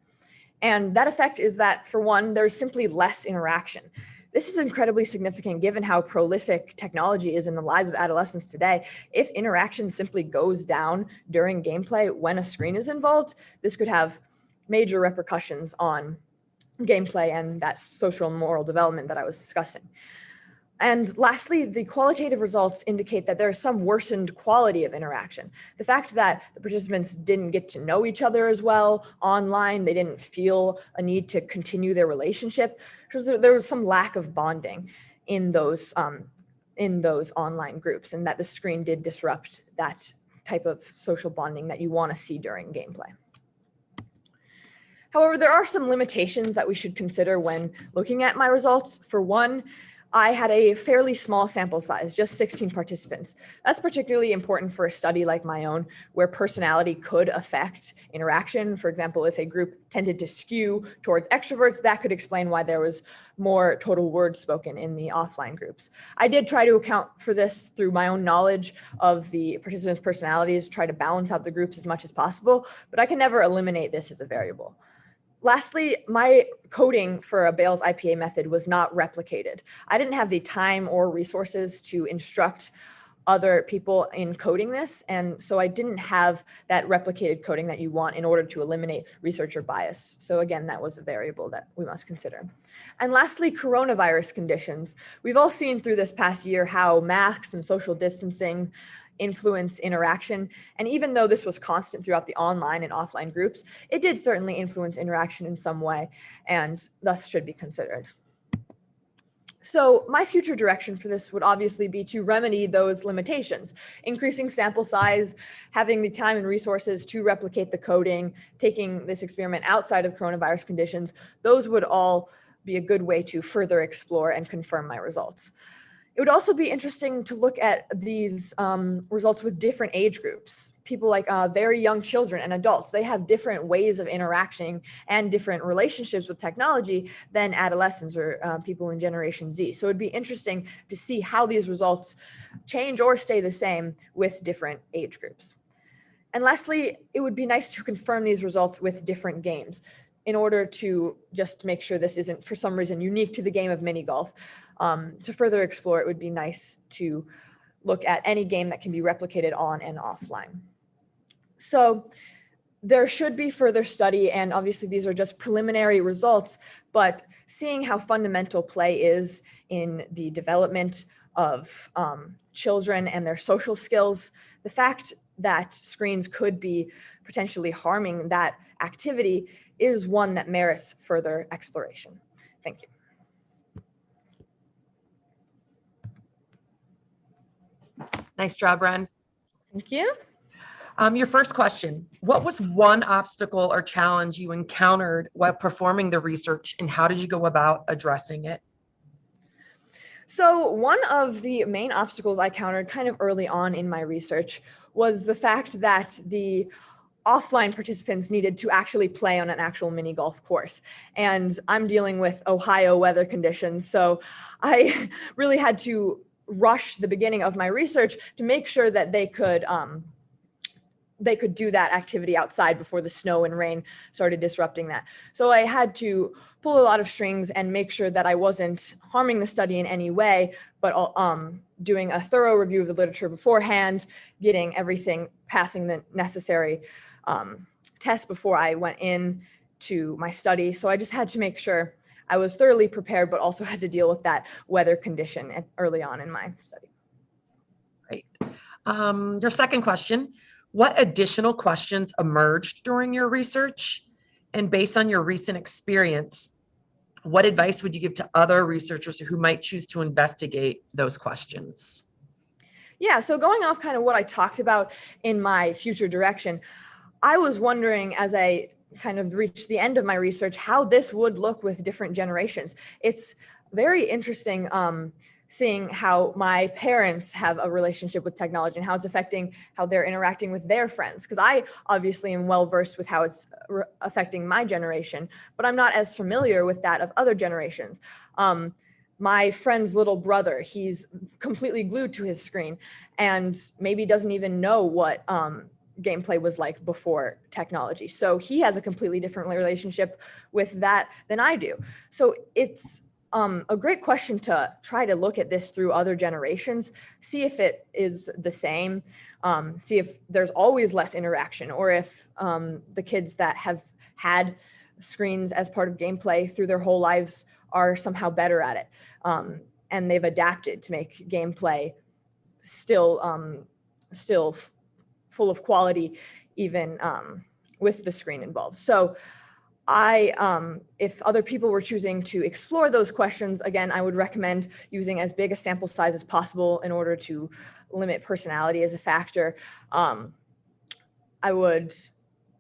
And that effect is that, for one, there's simply less interaction. This is incredibly significant given how prolific technology is in the lives of adolescents today. If interaction simply goes down during gameplay when a screen is involved, this could have major repercussions on gameplay and that social and moral development that I was discussing. And lastly, the qualitative results indicate that there's some worsened quality of interaction. The fact that the participants didn't get to know each other as well online, they didn't feel a need to continue their relationship, shows that there was some lack of bonding in those online groups, and that the screen did disrupt that type of social bonding that you want to see during gameplay. However, there are some limitations that we should consider when looking at my results. For one, I had a fairly small sample size, just 16 participants. That's particularly important for a study like my own, where personality could affect interaction. For example, if a group tended to skew towards extroverts, that could explain why there was more total words spoken in the offline groups. I did try to account for this through my own knowledge of the participants' personalities, try to balance out the groups as much as possible, but I can never eliminate this as a variable. Lastly, my coding for a Bales IPA method was not replicated. I didn't have the time or resources to instruct other people in coding this, and so I didn't have that replicated coding that you want in order to eliminate researcher bias. So again, that was a variable that we must consider. And lastly, coronavirus conditions. We've all seen through this past year how masks and social distancing influence interaction. And even though this was constant throughout the online and offline groups, it did certainly influence interaction in some way and thus should be considered. So my future direction for this would obviously be to remedy those limitations, increasing sample size, having the time and resources to replicate the coding, taking this experiment outside of coronavirus conditions. Those would all be a good way to further explore and confirm my results. It would also be interesting to look at these results with different age groups. People like very young children and adults, they have different ways of interacting and different relationships with technology than adolescents or people in Generation Z. So it'd be interesting to see how these results change or stay the same with different age groups. And lastly, it would be nice to confirm these results with different games in order to just make sure this isn't for some reason unique to the game of mini golf. To further explore, it would be nice to look at any game that can be replicated on and offline. So there should be further study, and obviously these are just preliminary results, but seeing how fundamental play is in the development of children and their social skills, the fact that screens could be potentially harming that activity is one that merits further exploration. Thank you. Nice job, Ren. Thank you. Your first question, what was one obstacle or challenge you encountered while performing the research, and how did you go about addressing it? So one of the main obstacles I countered kind of early on in my research was the fact that the offline participants needed to actually play on an actual mini golf course. And I'm dealing with Ohio weather conditions. So I really had to rush the beginning of my research to make sure that they could do that activity outside before the snow and rain started disrupting that. So I had to pull a lot of strings and make sure that I wasn't harming the study in any way, but doing a thorough review of the literature beforehand, getting everything, passing the necessary tests before I went in to my study. So I just had to make sure I was thoroughly prepared, but also had to deal with that weather condition early on in my study. Great. Your second question, what additional questions emerged during your research? And based on your recent experience, what advice would you give to other researchers who might choose to investigate those questions? Yeah, so going off kind of what I talked about in my future direction, I was wondering as I kind of reached the end of my research how this would look with different generations. It's very interesting seeing how my parents have a relationship with technology and how it's affecting how they're interacting with their friends. Because I obviously am well versed with how it's affecting my generation, but I'm not as familiar with that of other generations. My friend's little brother, he's completely glued to his screen and maybe doesn't even know what gameplay was like before technology. So he has a completely different relationship with that than I do. So it's a great question to try to look at this through other generations, see if it is the same, see if there's always less interaction, or if the kids that have had screens as part of gameplay through their whole lives are somehow better at it. And they've adapted to make gameplay still full of quality, even with the screen involved. So if other people were choosing to explore those questions, again, I would recommend using as big a sample size as possible in order to limit personality as a factor. I would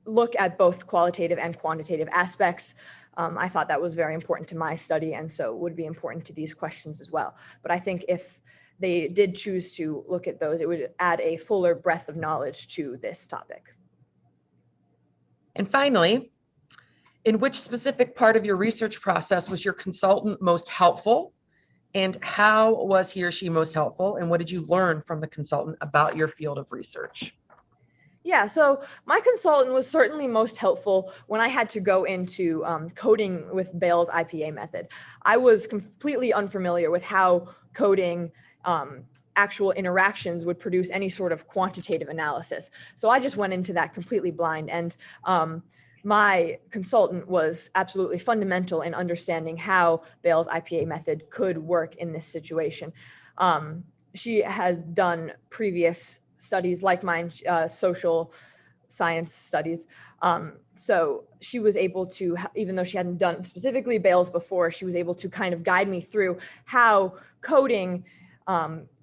look at both qualitative and quantitative aspects. I thought that was very important to my study, and so would be important to these questions as well. But I think if they did choose to look at those, it would add a fuller breadth of knowledge to this topic. And finally, in which specific part of your research process was your consultant most helpful? And how was he or she most helpful? And what did you learn from the consultant about your field of research? Yeah, so my consultant was certainly most helpful when I had to go into coding with Bayes' IPA method. I was completely unfamiliar with how coding actual interactions would produce any sort of quantitative analysis. So I just went into that completely blind. And my consultant was absolutely fundamental in understanding how Bayes' IPA method could work in this situation. She has done previous studies like mine, social science studies. So she was able to, even though she hadn't done specifically Bayes before, she was able to kind of guide me through how coding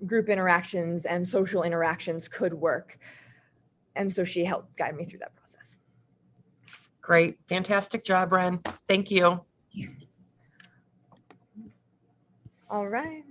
group interactions and social interactions could work. And so she helped guide me through that process. Great. Fantastic job, Ren. Thank you. All right.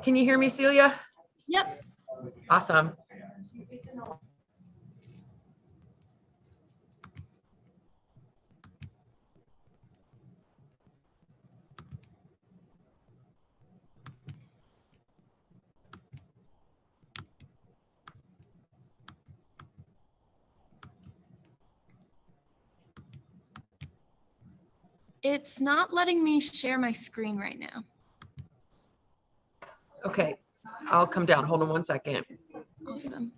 Can you hear me, Celia? Yep. Awesome. It's not letting me share my screen right now. Okay, I'll come down. Hold on one second. Awesome.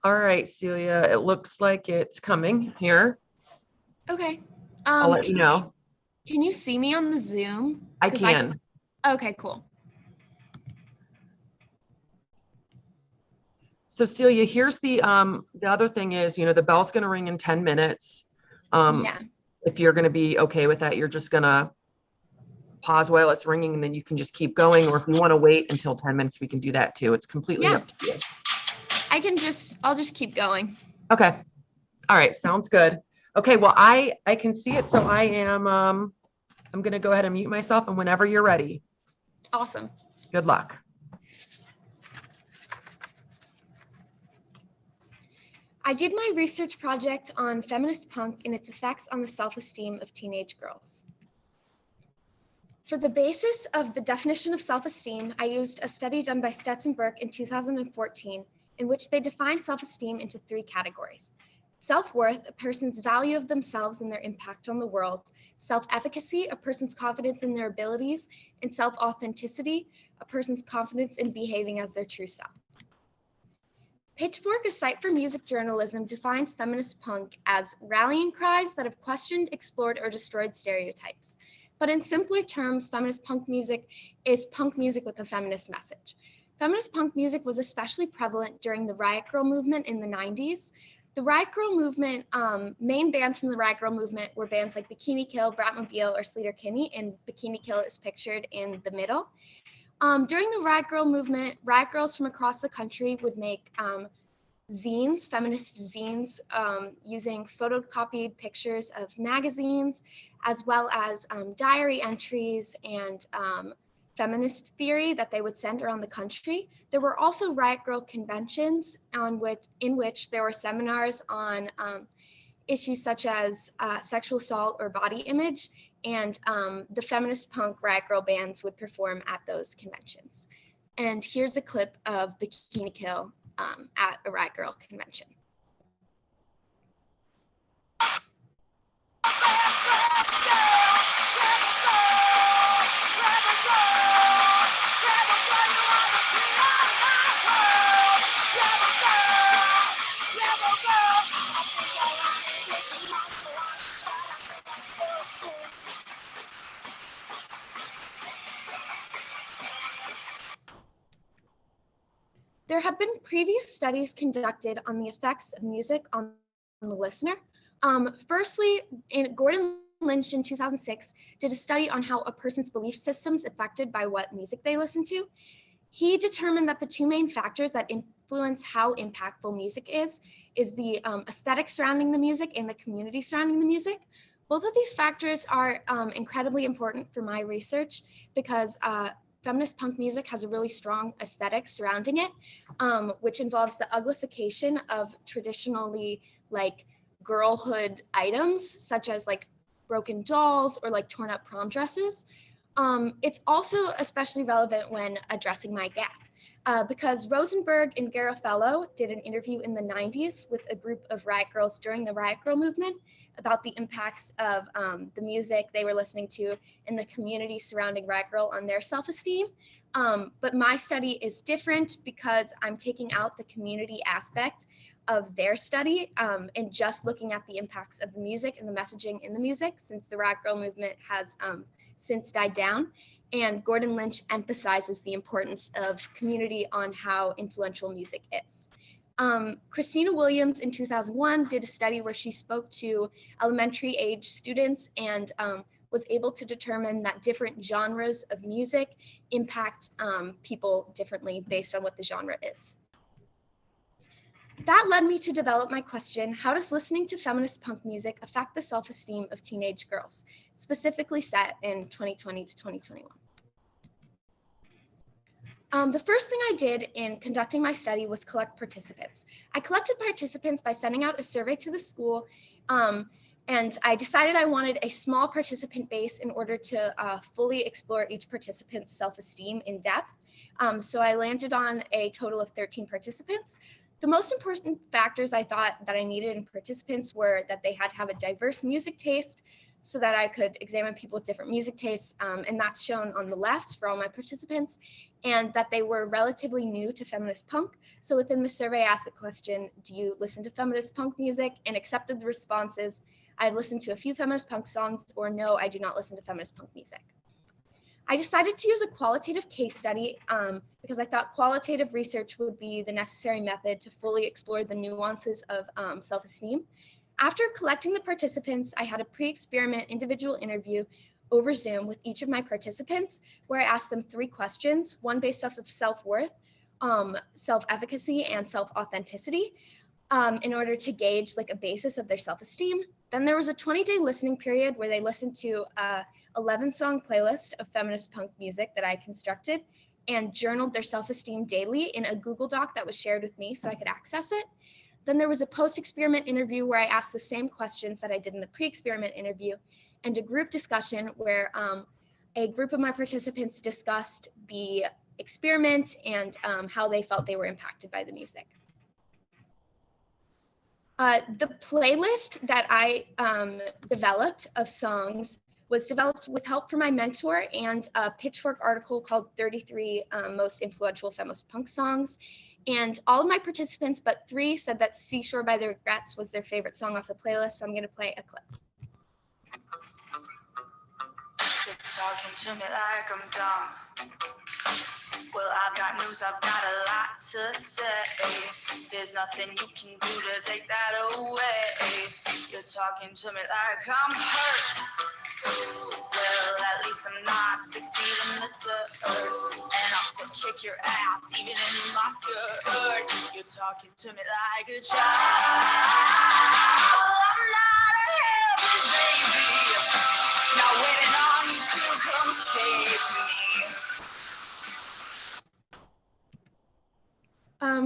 All right, Celia, it looks like it's coming here. Okay. I'll let you know. Can you see me on the Zoom? I 'Cause can. Okay, cool. So Celia, here's the other thing is, you know, the bell's going to ring in 10 minutes. Yeah. If you're going to be okay with that, you're just going to pause while it's ringing and then you can just keep going. Or if you want to wait until 10 minutes, we can do that too. It's completely Yeah. up to you. I'll just keep going. Okay. All right. Sounds good. Okay. Well, I can see it. So I am, I'm going to go ahead and mute myself, and whenever you're ready. Awesome. Good luck. I did my research project on feminist punk and its effects on the self-esteem of teenage girls. For the basis of the definition of self-esteem, I used a study done by Stetson Burke in 2014, in which they defined self-esteem into 3 categories. Self-worth, a person's value of themselves and their impact on the world. Self-efficacy, a person's confidence in their abilities. And self-authenticity, a person's confidence in behaving as their true self. Pitchfork, a site for music journalism, defines feminist punk as rallying cries that have questioned, explored, or destroyed stereotypes. But in simpler terms, feminist punk music is punk music with a feminist message. Feminist punk music was especially prevalent during the Riot Grrrl movement in the 90s. The Riot Grrrl movement, main bands from the Riot Grrrl movement were bands like Bikini Kill, Bratmobile, or Sleater-Kinney, and Bikini Kill is pictured in the middle. During the Riot Grrrl movement, Riot Grrrls from across the country would make zines, feminist zines, using photocopied pictures of magazines, as well as diary entries and feminist theory that they would send around the country. There were also Riot Grrrl conventions in which there were seminars on issues such as sexual assault or body image, and the feminist punk Riot Grrrl bands would perform at those conventions. And here's a clip of Bikini Kill at a Riot Grrrl convention. There have been previous studies conducted on the effects of music on the listener. Firstly, Gordon Lynch in 2006 did a study on how a person's belief systems affected by what music they listen to. He determined that the 2 main factors that influence how impactful music is the aesthetic surrounding the music and the community surrounding the music. Both of these factors are incredibly important for my research because feminist punk music has a really strong aesthetic surrounding it, which involves the uglification of traditionally like girlhood items, such as like broken dolls or like torn up prom dresses. It's also especially relevant when addressing my gap, because Rosenberg and Garofalo did an interview in the 90s with a group of riot girls during the Riot Grrrl movement about the impacts of the music they were listening to in the community surrounding Riot Grrrl on their self-esteem. But my study is different because I'm taking out the community aspect of their study and just looking at the impacts of the music and the messaging in the music, since the Riot Grrrl movement has since died down. And Gordon Lynch emphasizes the importance of community on how influential music is. Christina Williams in 2001 did a study where she spoke to elementary age students and was able to determine that different genres of music impact people differently based on what the genre is. That led me to develop my question: how does listening to feminist punk music affect the self-esteem of teenage girls, specifically set in 2020 to 2021? The first thing I did in conducting my study was collect participants. I collected participants by sending out a survey to the school, and I decided I wanted a small participant base in order to fully explore each participant's self-esteem in depth. So I landed on a total of 13 participants. The most important factors I thought that I needed in participants were that they had to have a diverse music taste, so that I could examine people with different music tastes, and that's shown on the left for all my participants, and that they were relatively new to feminist punk. So within the survey, I asked the question, do you listen to feminist punk music? And accepted the responses, I've listened to a few feminist punk songs, or no, I do not listen to feminist punk music. I decided to use a qualitative case study because I thought qualitative research would be the necessary method to fully explore the nuances of self-esteem. After collecting the participants, I had a pre-experiment individual interview over Zoom with each of my participants, where I asked them 3 questions, one based off of self-worth, self-efficacy, and self-authenticity, in order to gauge like a basis of their self-esteem. Then there was a 20-day listening period where they listened to a 11-song playlist of feminist punk music that I constructed and journaled their self-esteem daily in a Google Doc that was shared with me so I could access it. Then there was a post-experiment interview where I asked the same questions that I did in the pre-experiment interview, and a group discussion where a group of my participants discussed the experiment and how they felt they were impacted by the music. The playlist that I developed of songs was developed with help from my mentor and a Pitchfork article called 33 Most Influential Feminist Punk Songs. And all of my participants, but 3, said that Seashore by the Regrets was their favorite song off the playlist, so I'm gonna play a clip. You're talking to me like I'm dumb. Well, I've got news, I've got a lot to say. There's nothing you can do to take that away. You're talking to me like I'm hurt. Well, at least I'm not 6 feet in the dirt. And I'll still kick your ass, even in my skirt. You're talking to me like a child. I'm not a helpless baby. Not waiting on you to come save me.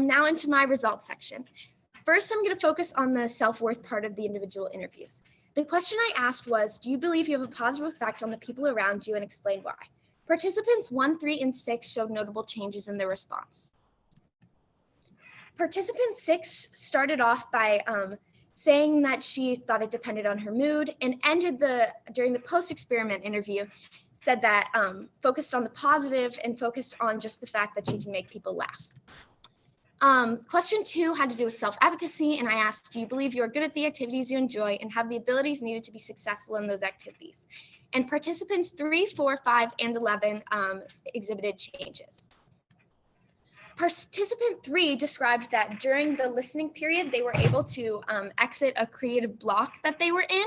Now into my results section. First, I'm going to focus on the self-worth part of the individual interviews. The question I asked was, do you believe you have a positive effect on the people around you, and explain why? Participants 1, 3, and 6 showed notable changes in their response. Participant 6 started off by saying that she thought it depended on her mood, and ended during the post-experiment interview, said that focused on the positive and focused on just the fact that she can make people laugh. Question 2 had to do with self-efficacy, and I asked, do you believe you are good at the activities you enjoy and have the abilities needed to be successful in those activities? And participants 3, 4, 5, and 11 exhibited changes. Participant 3 described that during the listening period, they were able to exit a creative block that they were in,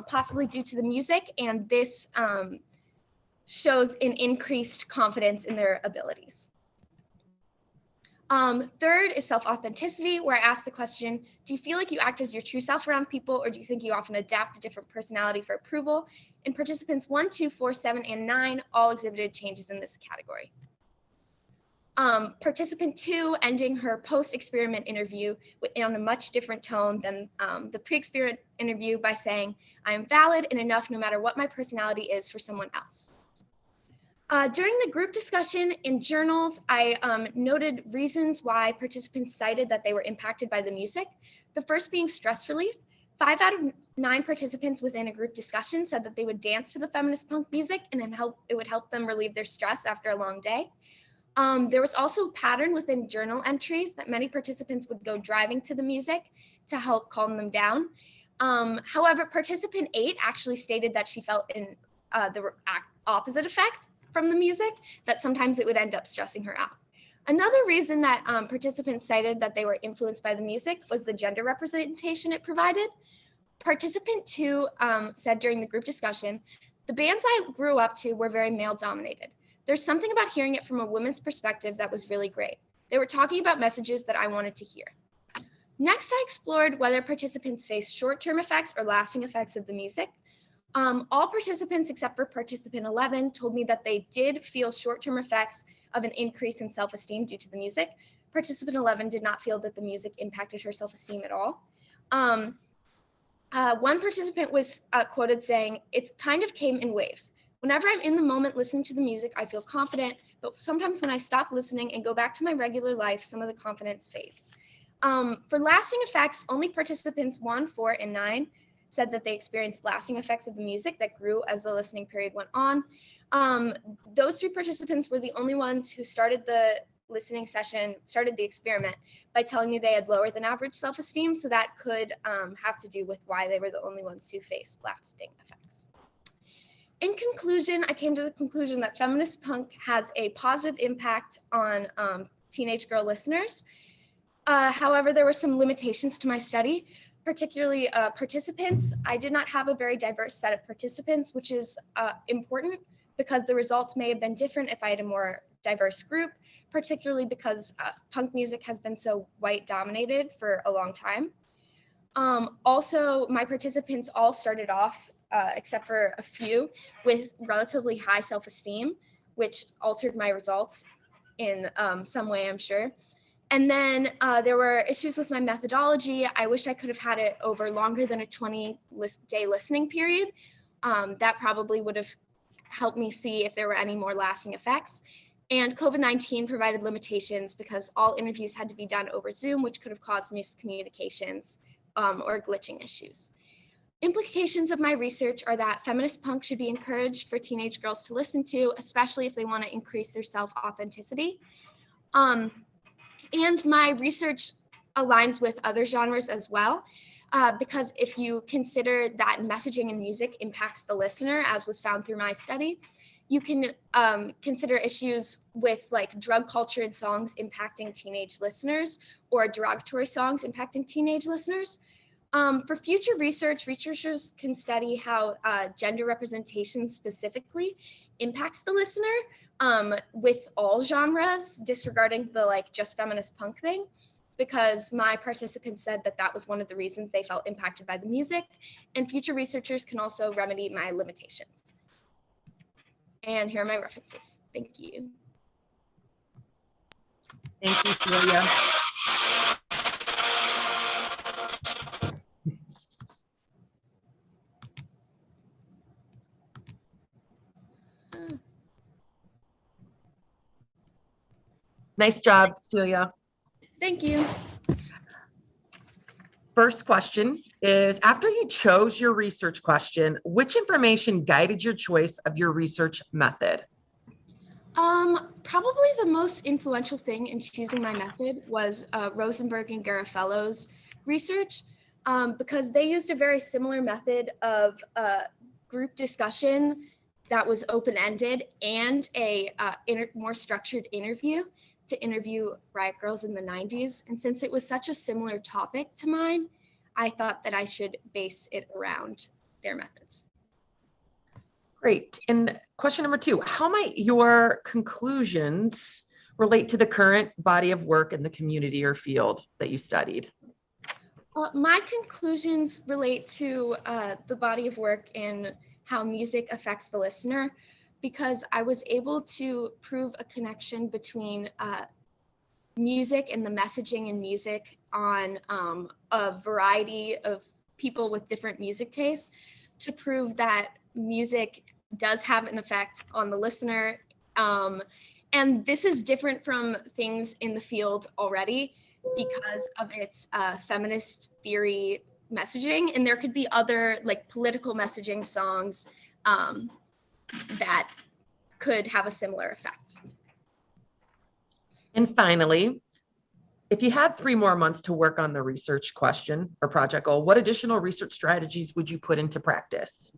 possibly due to the music, and this shows an increased confidence in their abilities. Third is self-authenticity, where I ask the question, do you feel like you act as your true self around people, or do you think you often adapt a different personality for approval? And participants 1, 2, 4, 7, and 9 all exhibited changes in this category. Participant 2 ending her post-experiment interview on a much different tone than the pre-experiment interview by saying, I am valid and enough no matter what my personality is for someone else. During the group discussion in journals, I noted reasons why participants cited that they were impacted by the music. The first being stress relief. 5 out of 9 participants within a group discussion said that they would dance to the feminist punk music and it would help them relieve their stress after a long day. There was also a pattern within journal entries that many participants would go driving to the music to help calm them down. However, participant 8 actually stated that she felt in the opposite effect from the music, that sometimes it would end up stressing her out. Another reason that participants cited that they were influenced by the music was the gender representation it provided. Participant 2 said during the group discussion, the bands I grew up to were very male dominated. There's something about hearing it from a woman's perspective that was really great. They were talking about messages that I wanted to hear. Next, I explored whether participants faced short-term effects or lasting effects of the music. All participants except for participant 11 told me that they did feel short-term effects of an increase in self-esteem due to the music. Participant 11 did not feel that the music impacted her self-esteem at all. One participant was quoted saying, it kind of came in waves. Whenever I'm in the moment listening to the music, I feel confident, but sometimes when I stop listening and go back to my regular life, some of the confidence fades. For lasting effects, only participants 1, 4, and 9 said that they experienced lasting effects of the music that grew as the listening period went on. Those 3 participants were the only ones who started the listening session, started the experiment by telling me they had lower than average self-esteem, so that could have to do with why they were the only ones who faced lasting effects. In conclusion, I came to the conclusion that feminist punk has a positive impact on teenage girl listeners. However, there were some limitations to my study, particularly participants. I did not have a very diverse set of participants, which is important because the results may have been different if I had a more diverse group, particularly because punk music has been so white dominated for a long time. Also, my participants all started off, except for a few, with relatively high self-esteem, which altered my results in some way, I'm sure. And then there were issues with my methodology. I wish I could have had it over longer than a 20-day listening period. That probably would have helped me see if there were any more lasting effects. And COVID-19 provided limitations because all interviews had to be done over Zoom, which could have caused miscommunications or glitching issues. Implications of my research are that feminist punk should be encouraged for teenage girls to listen to, especially if they want to increase their self-authenticity. And my research aligns with other genres as well, because if you consider that messaging in music impacts the listener, as was found through my study, you can consider issues with like drug culture in songs impacting teenage listeners or derogatory songs impacting teenage listeners. For future research, researchers can study how gender representation specifically impacts the listener with all genres, disregarding the like just feminist punk thing, because my participants said that that was one of the reasons they felt impacted by the music, and future researchers can also remedy my limitations. And here are my references. Thank you. Thank you, Celia. Nice job, Celia. Thank you. First question is, after you chose your research question, which information guided your choice of your research method? Probably the most influential thing in choosing my method was Rosenberg and Garofalo's research, because they used a very similar method of group discussion that was open-ended and a more structured interview to interview Riot Grrrls in the 90s. And since it was such a similar topic to mine, I thought that I should base it around their methods. Great. And question number 2, how might your conclusions relate to the current body of work in the community or field that you studied? My conclusions relate to the body of work and how music affects the listener, because I was able to prove a connection between music and the messaging in music on a variety of people with different music tastes, to prove that music does have an effect on the listener. And this is different from things in the field already because of its feminist theory messaging. And there could be other like political messaging songs that could have a similar effect. And finally, if you had 3 more months to work on the research question or project goal, what additional research strategies would you put into practice?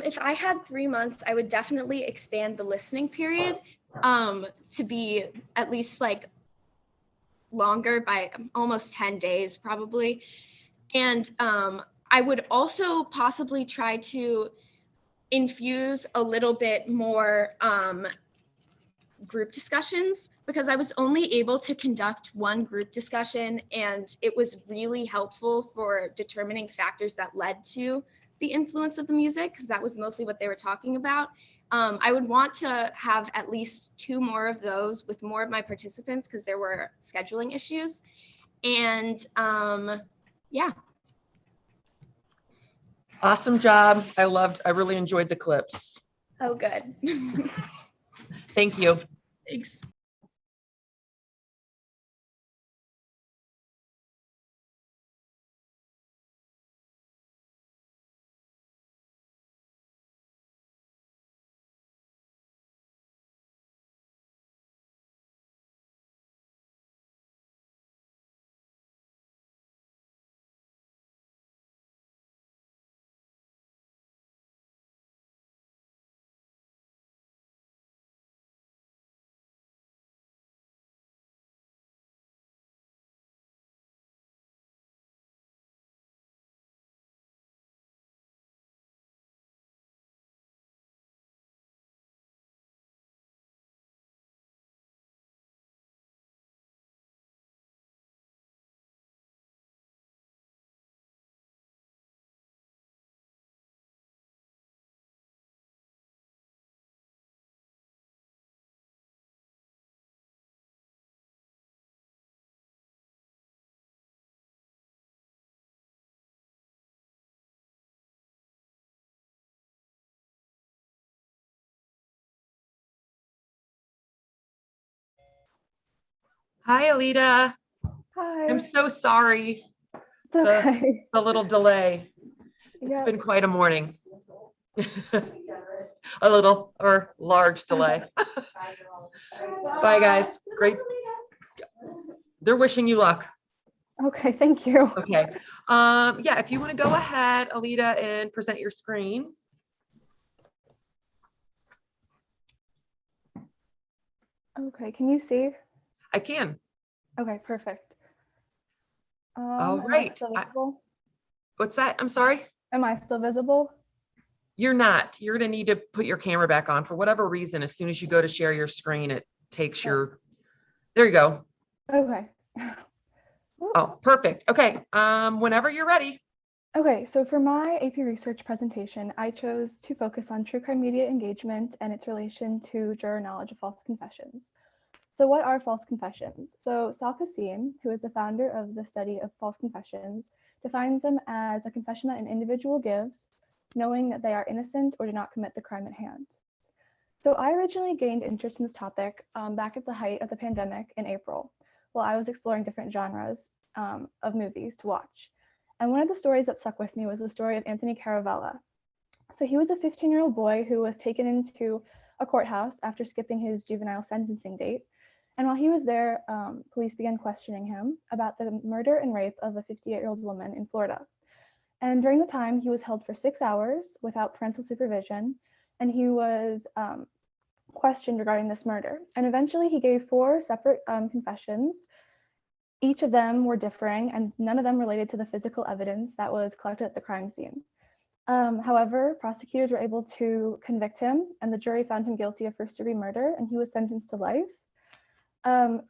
If I had 3 months, I would definitely expand the listening period to be at least like longer by almost 10 days probably. And I would also possibly try to infuse a little bit more group discussions, because I was only able to conduct one group discussion and it was really helpful for determining factors that led to the influence of the music, because that was mostly what they were talking about. I would want to have at least 2 more of those with more of my participants because there were scheduling issues. And yeah. Awesome job. I really enjoyed the clips. Oh, good. Thank you. Thanks. Hi, Alita. Hi. I'm so sorry. It's okay. The little delay. It's Yeah. been quite a morning. A little or large delay. Bye, guys. Great. They're wishing you luck. Okay, thank you. Okay. Yeah, if you want to go ahead, Alita, and present your screen. Okay, can you see? I can. Okay, perfect. All Am I right. still visible? What's that? I'm sorry. Am I still visible? You're not. You're going to need to put your camera back on for whatever reason. As soon as you go to share your screen, it takes your, there you go. Okay. Oh, perfect. Okay. Whenever you're ready. Okay, so for my AP Research presentation, I chose to focus on true crime media engagement and its relation to juror knowledge of false confessions. So what are false confessions? So Sal Qasim, who is the founder of the study of false confessions, defines them as a confession that an individual gives, knowing that they are innocent or do not commit the crime at hand. So I originally gained interest in this topic back at the height of the pandemic in April, while I was exploring different genres of movies to watch. And one of the stories that stuck with me was the story of Anthony Caravella. So he was a 15-year-old boy who was taken into a courthouse after skipping his juvenile sentencing date. And while he was there, police began questioning him about the murder and rape of a 58-year-old woman in Florida. And during the time, he was held for 6 hours without parental supervision, and he was questioned regarding this murder. And eventually he gave 4 separate confessions. Each of them were differing, and none of them related to the physical evidence that was collected at the crime scene. However, prosecutors were able to convict him, and the jury found him guilty of first-degree murder, and he was sentenced to life.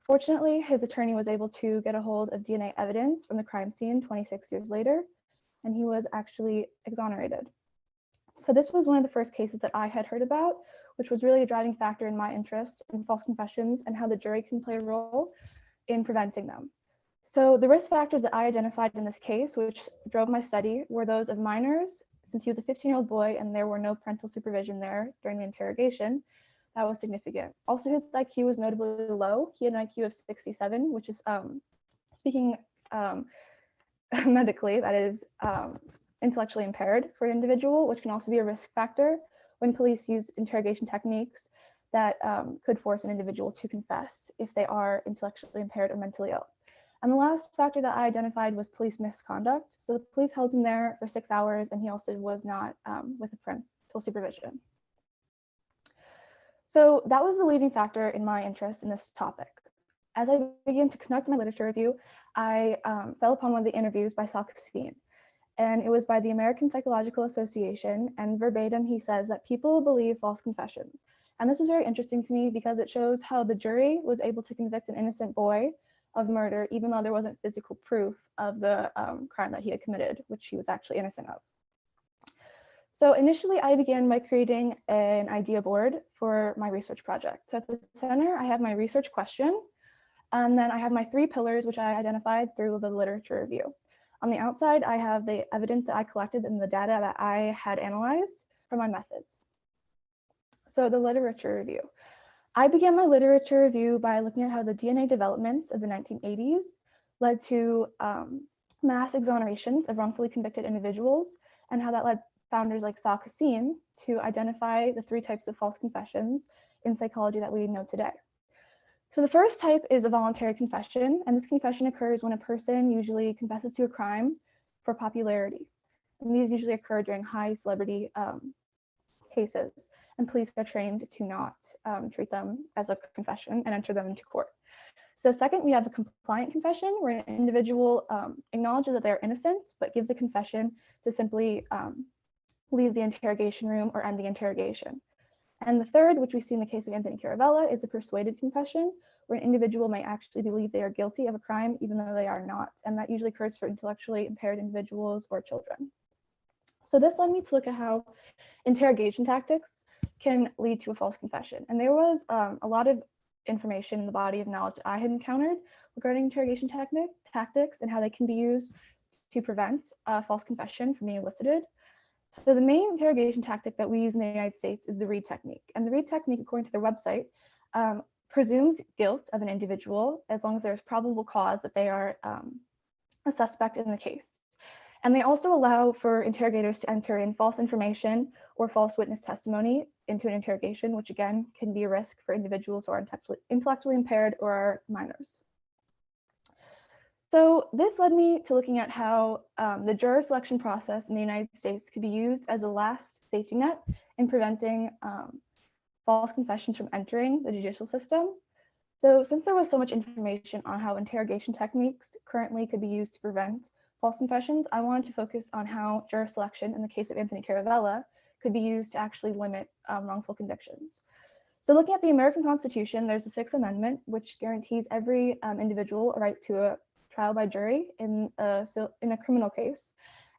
Fortunately, his attorney was able to get a hold of DNA evidence from the crime scene 26 years later, and he was actually exonerated. So this was one of the first cases that I had heard about, which was really a driving factor in my interest in false confessions and how the jury can play a role in preventing them. So the risk factors that I identified in this case, which drove my study, were those of minors, since he was a 15-year-old boy and there were no parental supervision there during the interrogation. That was significant. Also, his IQ was notably low. He had an IQ of 67, which is, speaking medically, that is intellectually impaired for an individual, which can also be a risk factor when police use interrogation techniques that could force an individual to confess if they are intellectually impaired or mentally ill. And the last factor that I identified was police misconduct. So the police held him there for 6 hours, and he also was not with a parental supervision. So that was the leading factor in my interest in this topic. As I began to conduct my literature review, I fell upon one of the interviews by Sal Kassim, and it was by the American Psychological Association, and verbatim he says that people believe false confessions. And this was very interesting to me because it shows how the jury was able to convict an innocent boy of murder, even though there wasn't physical proof of the crime that he had committed, which he was actually innocent of. So initially, I began by creating an idea board for my research project. So at the center, I have my research question, and then I have my 3 pillars, which I identified through the literature review. On the outside, I have the evidence that I collected and the data that I had analyzed from my methods. So the literature review. I began my literature review by looking at how the DNA developments of the 1980s led to mass exonerations of wrongfully convicted individuals, and how that led founders like Sal Kassim to identify the 3 types of false confessions in psychology that we know today. So the first type is a voluntary confession, and this confession occurs when a person usually confesses to a crime for popularity. And these usually occur during high celebrity cases, and police are trained to not treat them as a confession and enter them into court. So second, we have a compliant confession, where an individual acknowledges that they're innocent, but gives a confession to simply leave the interrogation room or end the interrogation. And the third, which we see in the case of Anthony Caravella, is a persuaded confession, where an individual may actually believe they are guilty of a crime, even though they are not. And that usually occurs for intellectually impaired individuals or children. So this led me to look at how interrogation tactics can lead to a false confession. And there was a lot of information in the body of knowledge that I had encountered regarding interrogation tactics and how they can be used to prevent a false confession from being elicited. So the main interrogation tactic that we use in the United States is the Reid technique. And the Reid technique, according to their website, presumes guilt of an individual as long as there's probable cause that they are a suspect in the case. And they also allow for interrogators to enter in false information or false witness testimony into an interrogation, which again can be a risk for individuals who are intellectually impaired or are minors. So this led me to looking at how the juror selection process in the United States could be used as a last safety net in preventing false confessions from entering the judicial system. So since there was so much information on how interrogation techniques currently could be used to prevent false confessions, I wanted to focus on how juror selection in the case of Anthony Caravella could be used to actually limit wrongful convictions. So looking at the American Constitution, there's the 6th Amendment, which guarantees every individual a right to a trial by jury in a criminal case.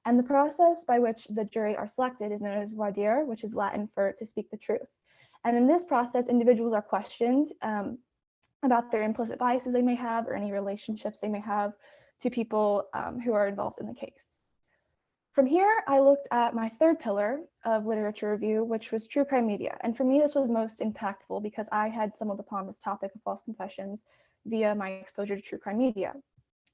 And the process by which the jury are selected is known as voir dire, which is Latin for to speak the truth. And in this process, individuals are questioned about their implicit biases they may have or any relationships they may have to people who are involved in the case. From here, I looked at my 3rd pillar of literature review, which was true crime media. And for me, this was most impactful because I had stumbled upon this topic of false confessions via my exposure to true crime media.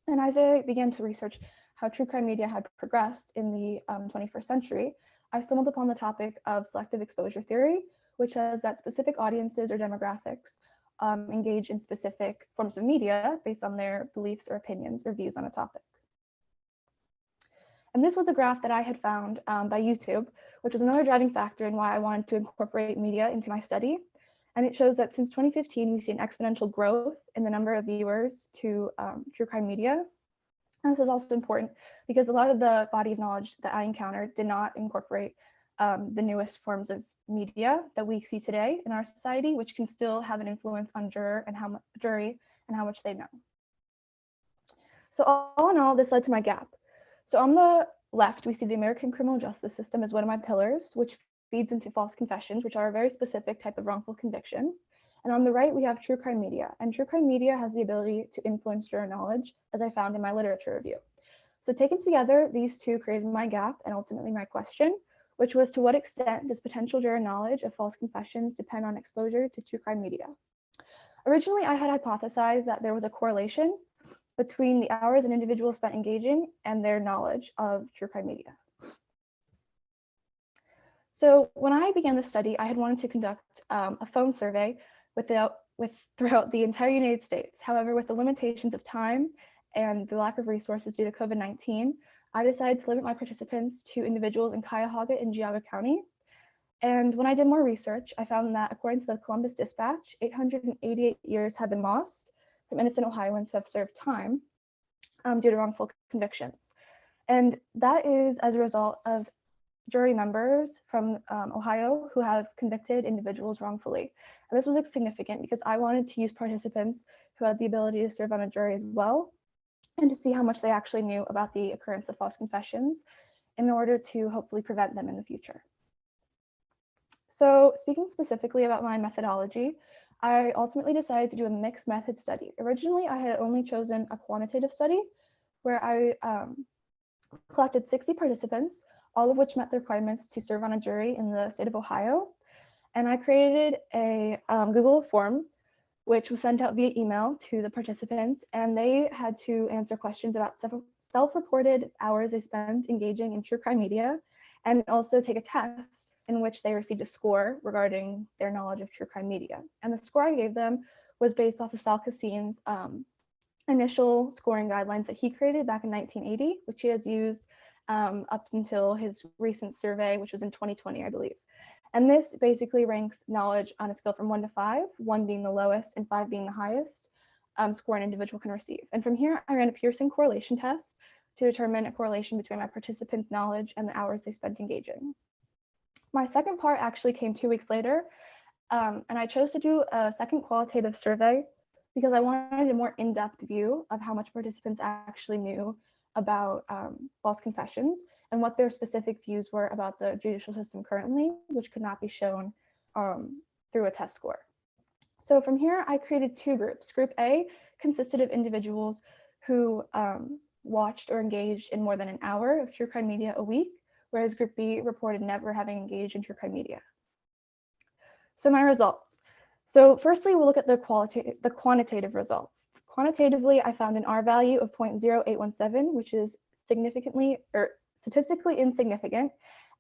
And as I began to research how true crime media had progressed in the 21st century, I stumbled upon the topic of selective exposure theory, which says that specific audiences or demographics engage in specific forms of media based on their beliefs or opinions or views on a topic. And this was a graph that I had found by YouTube, which was another driving factor in why I wanted to incorporate media into my study. And it shows that since 2015, we see an exponential growth in the number of viewers to true crime media. And this was also important because a lot of the body of knowledge that I encountered did not incorporate the newest forms of media that we see today in our society, which can still have an influence on jury and how much they know. So all in all, this led to my gap. So on the left, we see the American criminal justice system as one of my pillars, which feeds into false confessions, which are a very specific type of wrongful conviction. And on the right, we have true crime media. And true crime media has the ability to influence juror knowledge, as I found in my literature review. So taken together, these two created my gap and ultimately my question, which was, to what extent does potential juror knowledge of false confessions depend on exposure to true crime media? Originally, I had hypothesized that there was a correlation between the hours an individual spent engaging and their knowledge of true crime media. So when I began the study, I had wanted to conduct a phone survey throughout the entire United States. However, with the limitations of time and the lack of resources due to COVID-19, I decided to limit my participants to individuals in Cuyahoga and Geauga County. And when I did more research, I found that according to the Columbus Dispatch, 888 years have been lost from innocent Ohioans who have served time due to wrongful convictions. And that is as a result of jury members from Ohio who have convicted individuals wrongfully. And this was significant because I wanted to use participants who had the ability to serve on a jury as well, and to see how much they actually knew about the occurrence of false confessions in order to hopefully prevent them in the future. So speaking specifically about my methodology, I ultimately decided to do a mixed method study. Originally, I had only chosen a quantitative study where I collected 60 participants, all of which met the requirements to serve on a jury in the state of Ohio. And I created a Google form, which was sent out via email to the participants, and they had to answer questions about self-reported hours they spent engaging in true crime media, and also take a test in which they received a score regarding their knowledge of true crime media. And the score I gave them was based off of Sal Cassin's initial scoring guidelines that he created back in 1980, which he has used up until his recent survey, which was in 2020, I believe. And this basically ranks knowledge on a scale from 1 to 5, 1 being the lowest and 5 being the highest score an individual can receive. And from here, I ran a Pearson correlation test to determine a correlation between my participants' knowledge and the hours they spent engaging. My second part actually came 2 weeks later, and I chose to do a second qualitative survey because I wanted a more in-depth view of how much participants actually knew about false confessions and what their specific views were about the judicial system currently, which could not be shown through a test score. So from here, I created 2 groups. Group A consisted of individuals who watched or engaged in more than an hour of true crime media a week, whereas Group B reported never having engaged in true crime media. So my results. So firstly, we'll look at the quantitative results. Quantitatively, I found an R value of 0.0817, which is statistically insignificant.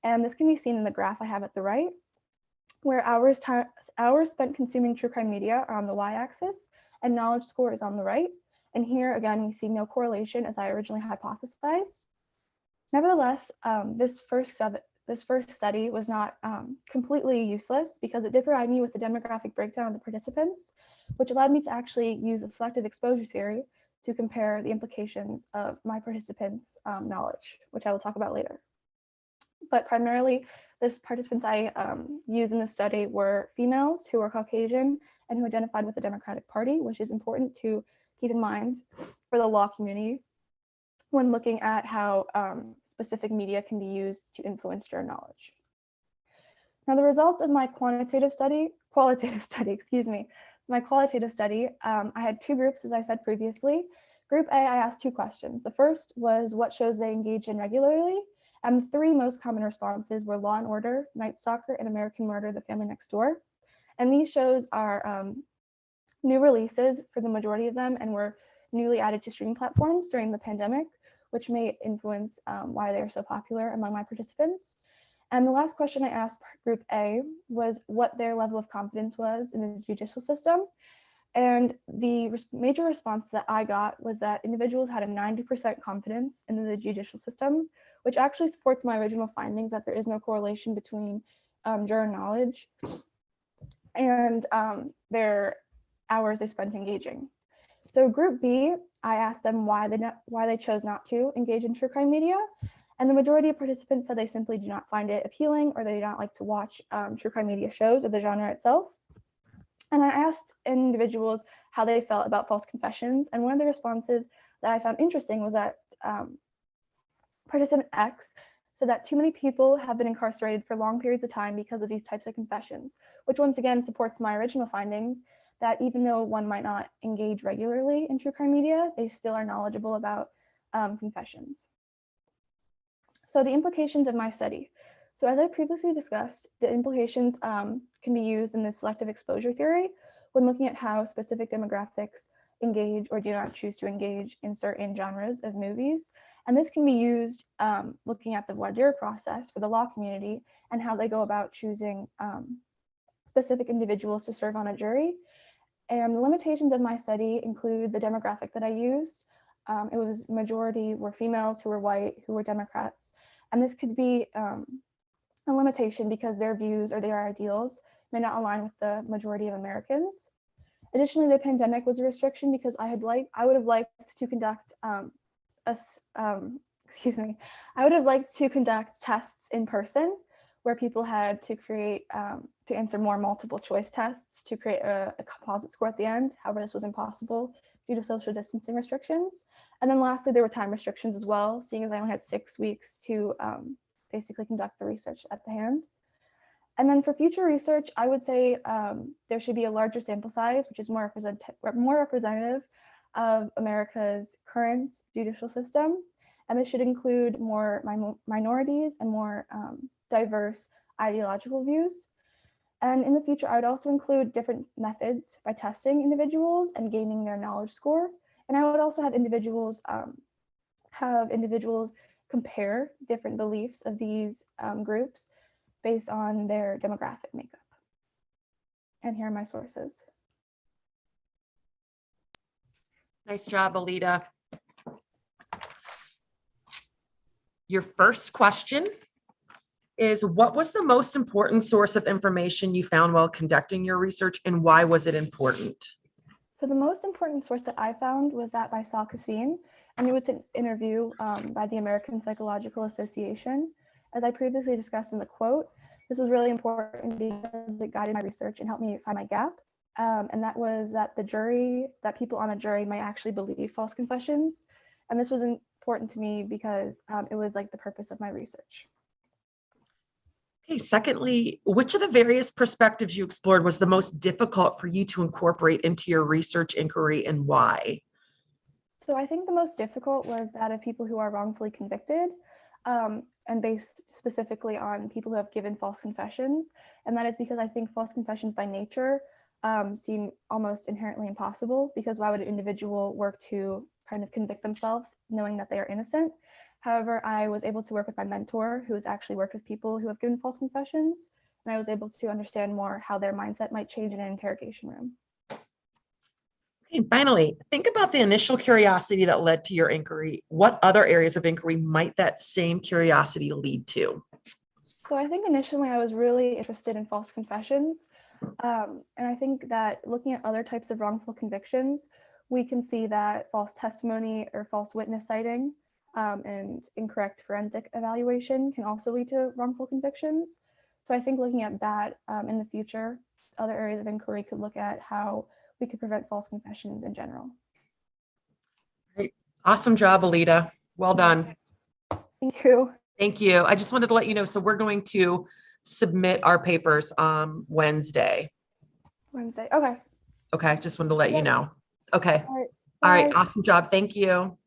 And this can be seen in the graph I have at the right, where hours spent consuming true crime media are on the y-axis and knowledge score is on the right. And here again, we see no correlation as I originally hypothesized. Nevertheless, this first study was not completely useless because it did provide me with the demographic breakdown of the participants, which allowed me to actually use the selective exposure theory to compare the implications of my participants' knowledge, which I will talk about later. But primarily, the participants I used in the study were females who were Caucasian and who identified with the Democratic Party, which is important to keep in mind for the law community when looking at how specific media can be used to influence juror knowledge. Now, the results of my qualitative study, I had 2 groups, as I said previously. Group A, I asked 2 questions. The first was what shows they engage in regularly, and the 3 most common responses were Law and Order, Night Stalker, and American Murder: The Family Next Door. And these shows are new releases for the majority of them and were newly added to streaming platforms during the pandemic, which may influence why they are so popular among my participants. And the last question I asked Group A was what their level of confidence was in the judicial system. And the major response that I got was that individuals had a 90% confidence in the judicial system, which actually supports my original findings that there is no correlation between juror knowledge and their hours they spent engaging. So Group B, I asked them why they chose not to engage in true crime media. And the majority of participants said they simply do not find it appealing, or they do not like to watch true crime media shows or the genre itself. And I asked individuals how they felt about false confessions, and one of the responses that I found interesting was that participant X said that too many people have been incarcerated for long periods of time because of these types of confessions, which once again supports my original findings that even though one might not engage regularly in true crime media, they still are knowledgeable about confessions. So the implications of my study. So as I previously discussed, the implications can be used in the selective exposure theory when looking at how specific demographics engage or do not choose to engage in certain genres of movies. And this can be used looking at the voir dire process for the law community and how they go about choosing specific individuals to serve on a jury. And the limitations of my study include the demographic that I used. It was majority were females who were white, who were Democrats. And this could be a limitation because their views or their ideals may not align with the majority of Americans. Additionally, the pandemic was a restriction because I would have liked to conduct I would have liked to conduct tests in person where people had to create to answer more multiple choice tests to create a composite score at the end. However, this was impossible due to social distancing restrictions. And then lastly, there were time restrictions as well, seeing as I only had 6 weeks to basically conduct the research at the hand. And then for future research, I would say there should be a larger sample size, which is more representative of America's current judicial system. And this should include more minorities and more diverse ideological views. And in the future, I would also include different methods by testing individuals and gaining their knowledge score. And I would also have individuals compare different beliefs of these groups based on their demographic makeup. And here are my sources. Nice job, Alita. Your first question is, what was the most important source of information you found while conducting your research, and why was it important? So the most important source that I found was that by Sal Kassim, and it was an interview by the American Psychological Association. As I previously discussed in the quote, this was really important because it guided my research and helped me find my gap. And that was that that people on a jury might actually believe false confessions. And this was important to me because it was like the purpose of my research. Okay, secondly, which of the various perspectives you explored was the most difficult for you to incorporate into your research inquiry, and why? So I think the most difficult was that of people who are wrongfully convicted, and based specifically on people who have given false confessions. And that is because I think false confessions by nature seem almost inherently impossible, because why would an individual work to kind of convict themselves knowing that they are innocent? However, I was able to work with my mentor, who has actually worked with people who have given false confessions, and I was able to understand more how their mindset might change in an interrogation room. Okay, finally, think about the initial curiosity that led to your inquiry. What other areas of inquiry might that same curiosity lead to? So I think initially I was really interested in false confessions. And I think that looking at other types of wrongful convictions, we can see that false testimony or false witness citing and incorrect forensic evaluation can also lead to wrongful convictions. So I think looking at that in the future, other areas of inquiry could look at how we could prevent false confessions in general. Great. Awesome job, Alita. Well done. Thank you. Thank you. I just wanted to let you know, so we're going to submit our papers Wednesday. Wednesday. Okay. Okay, just wanted to let you know. Okay. All right. All right. Bye. Awesome job. Thank you.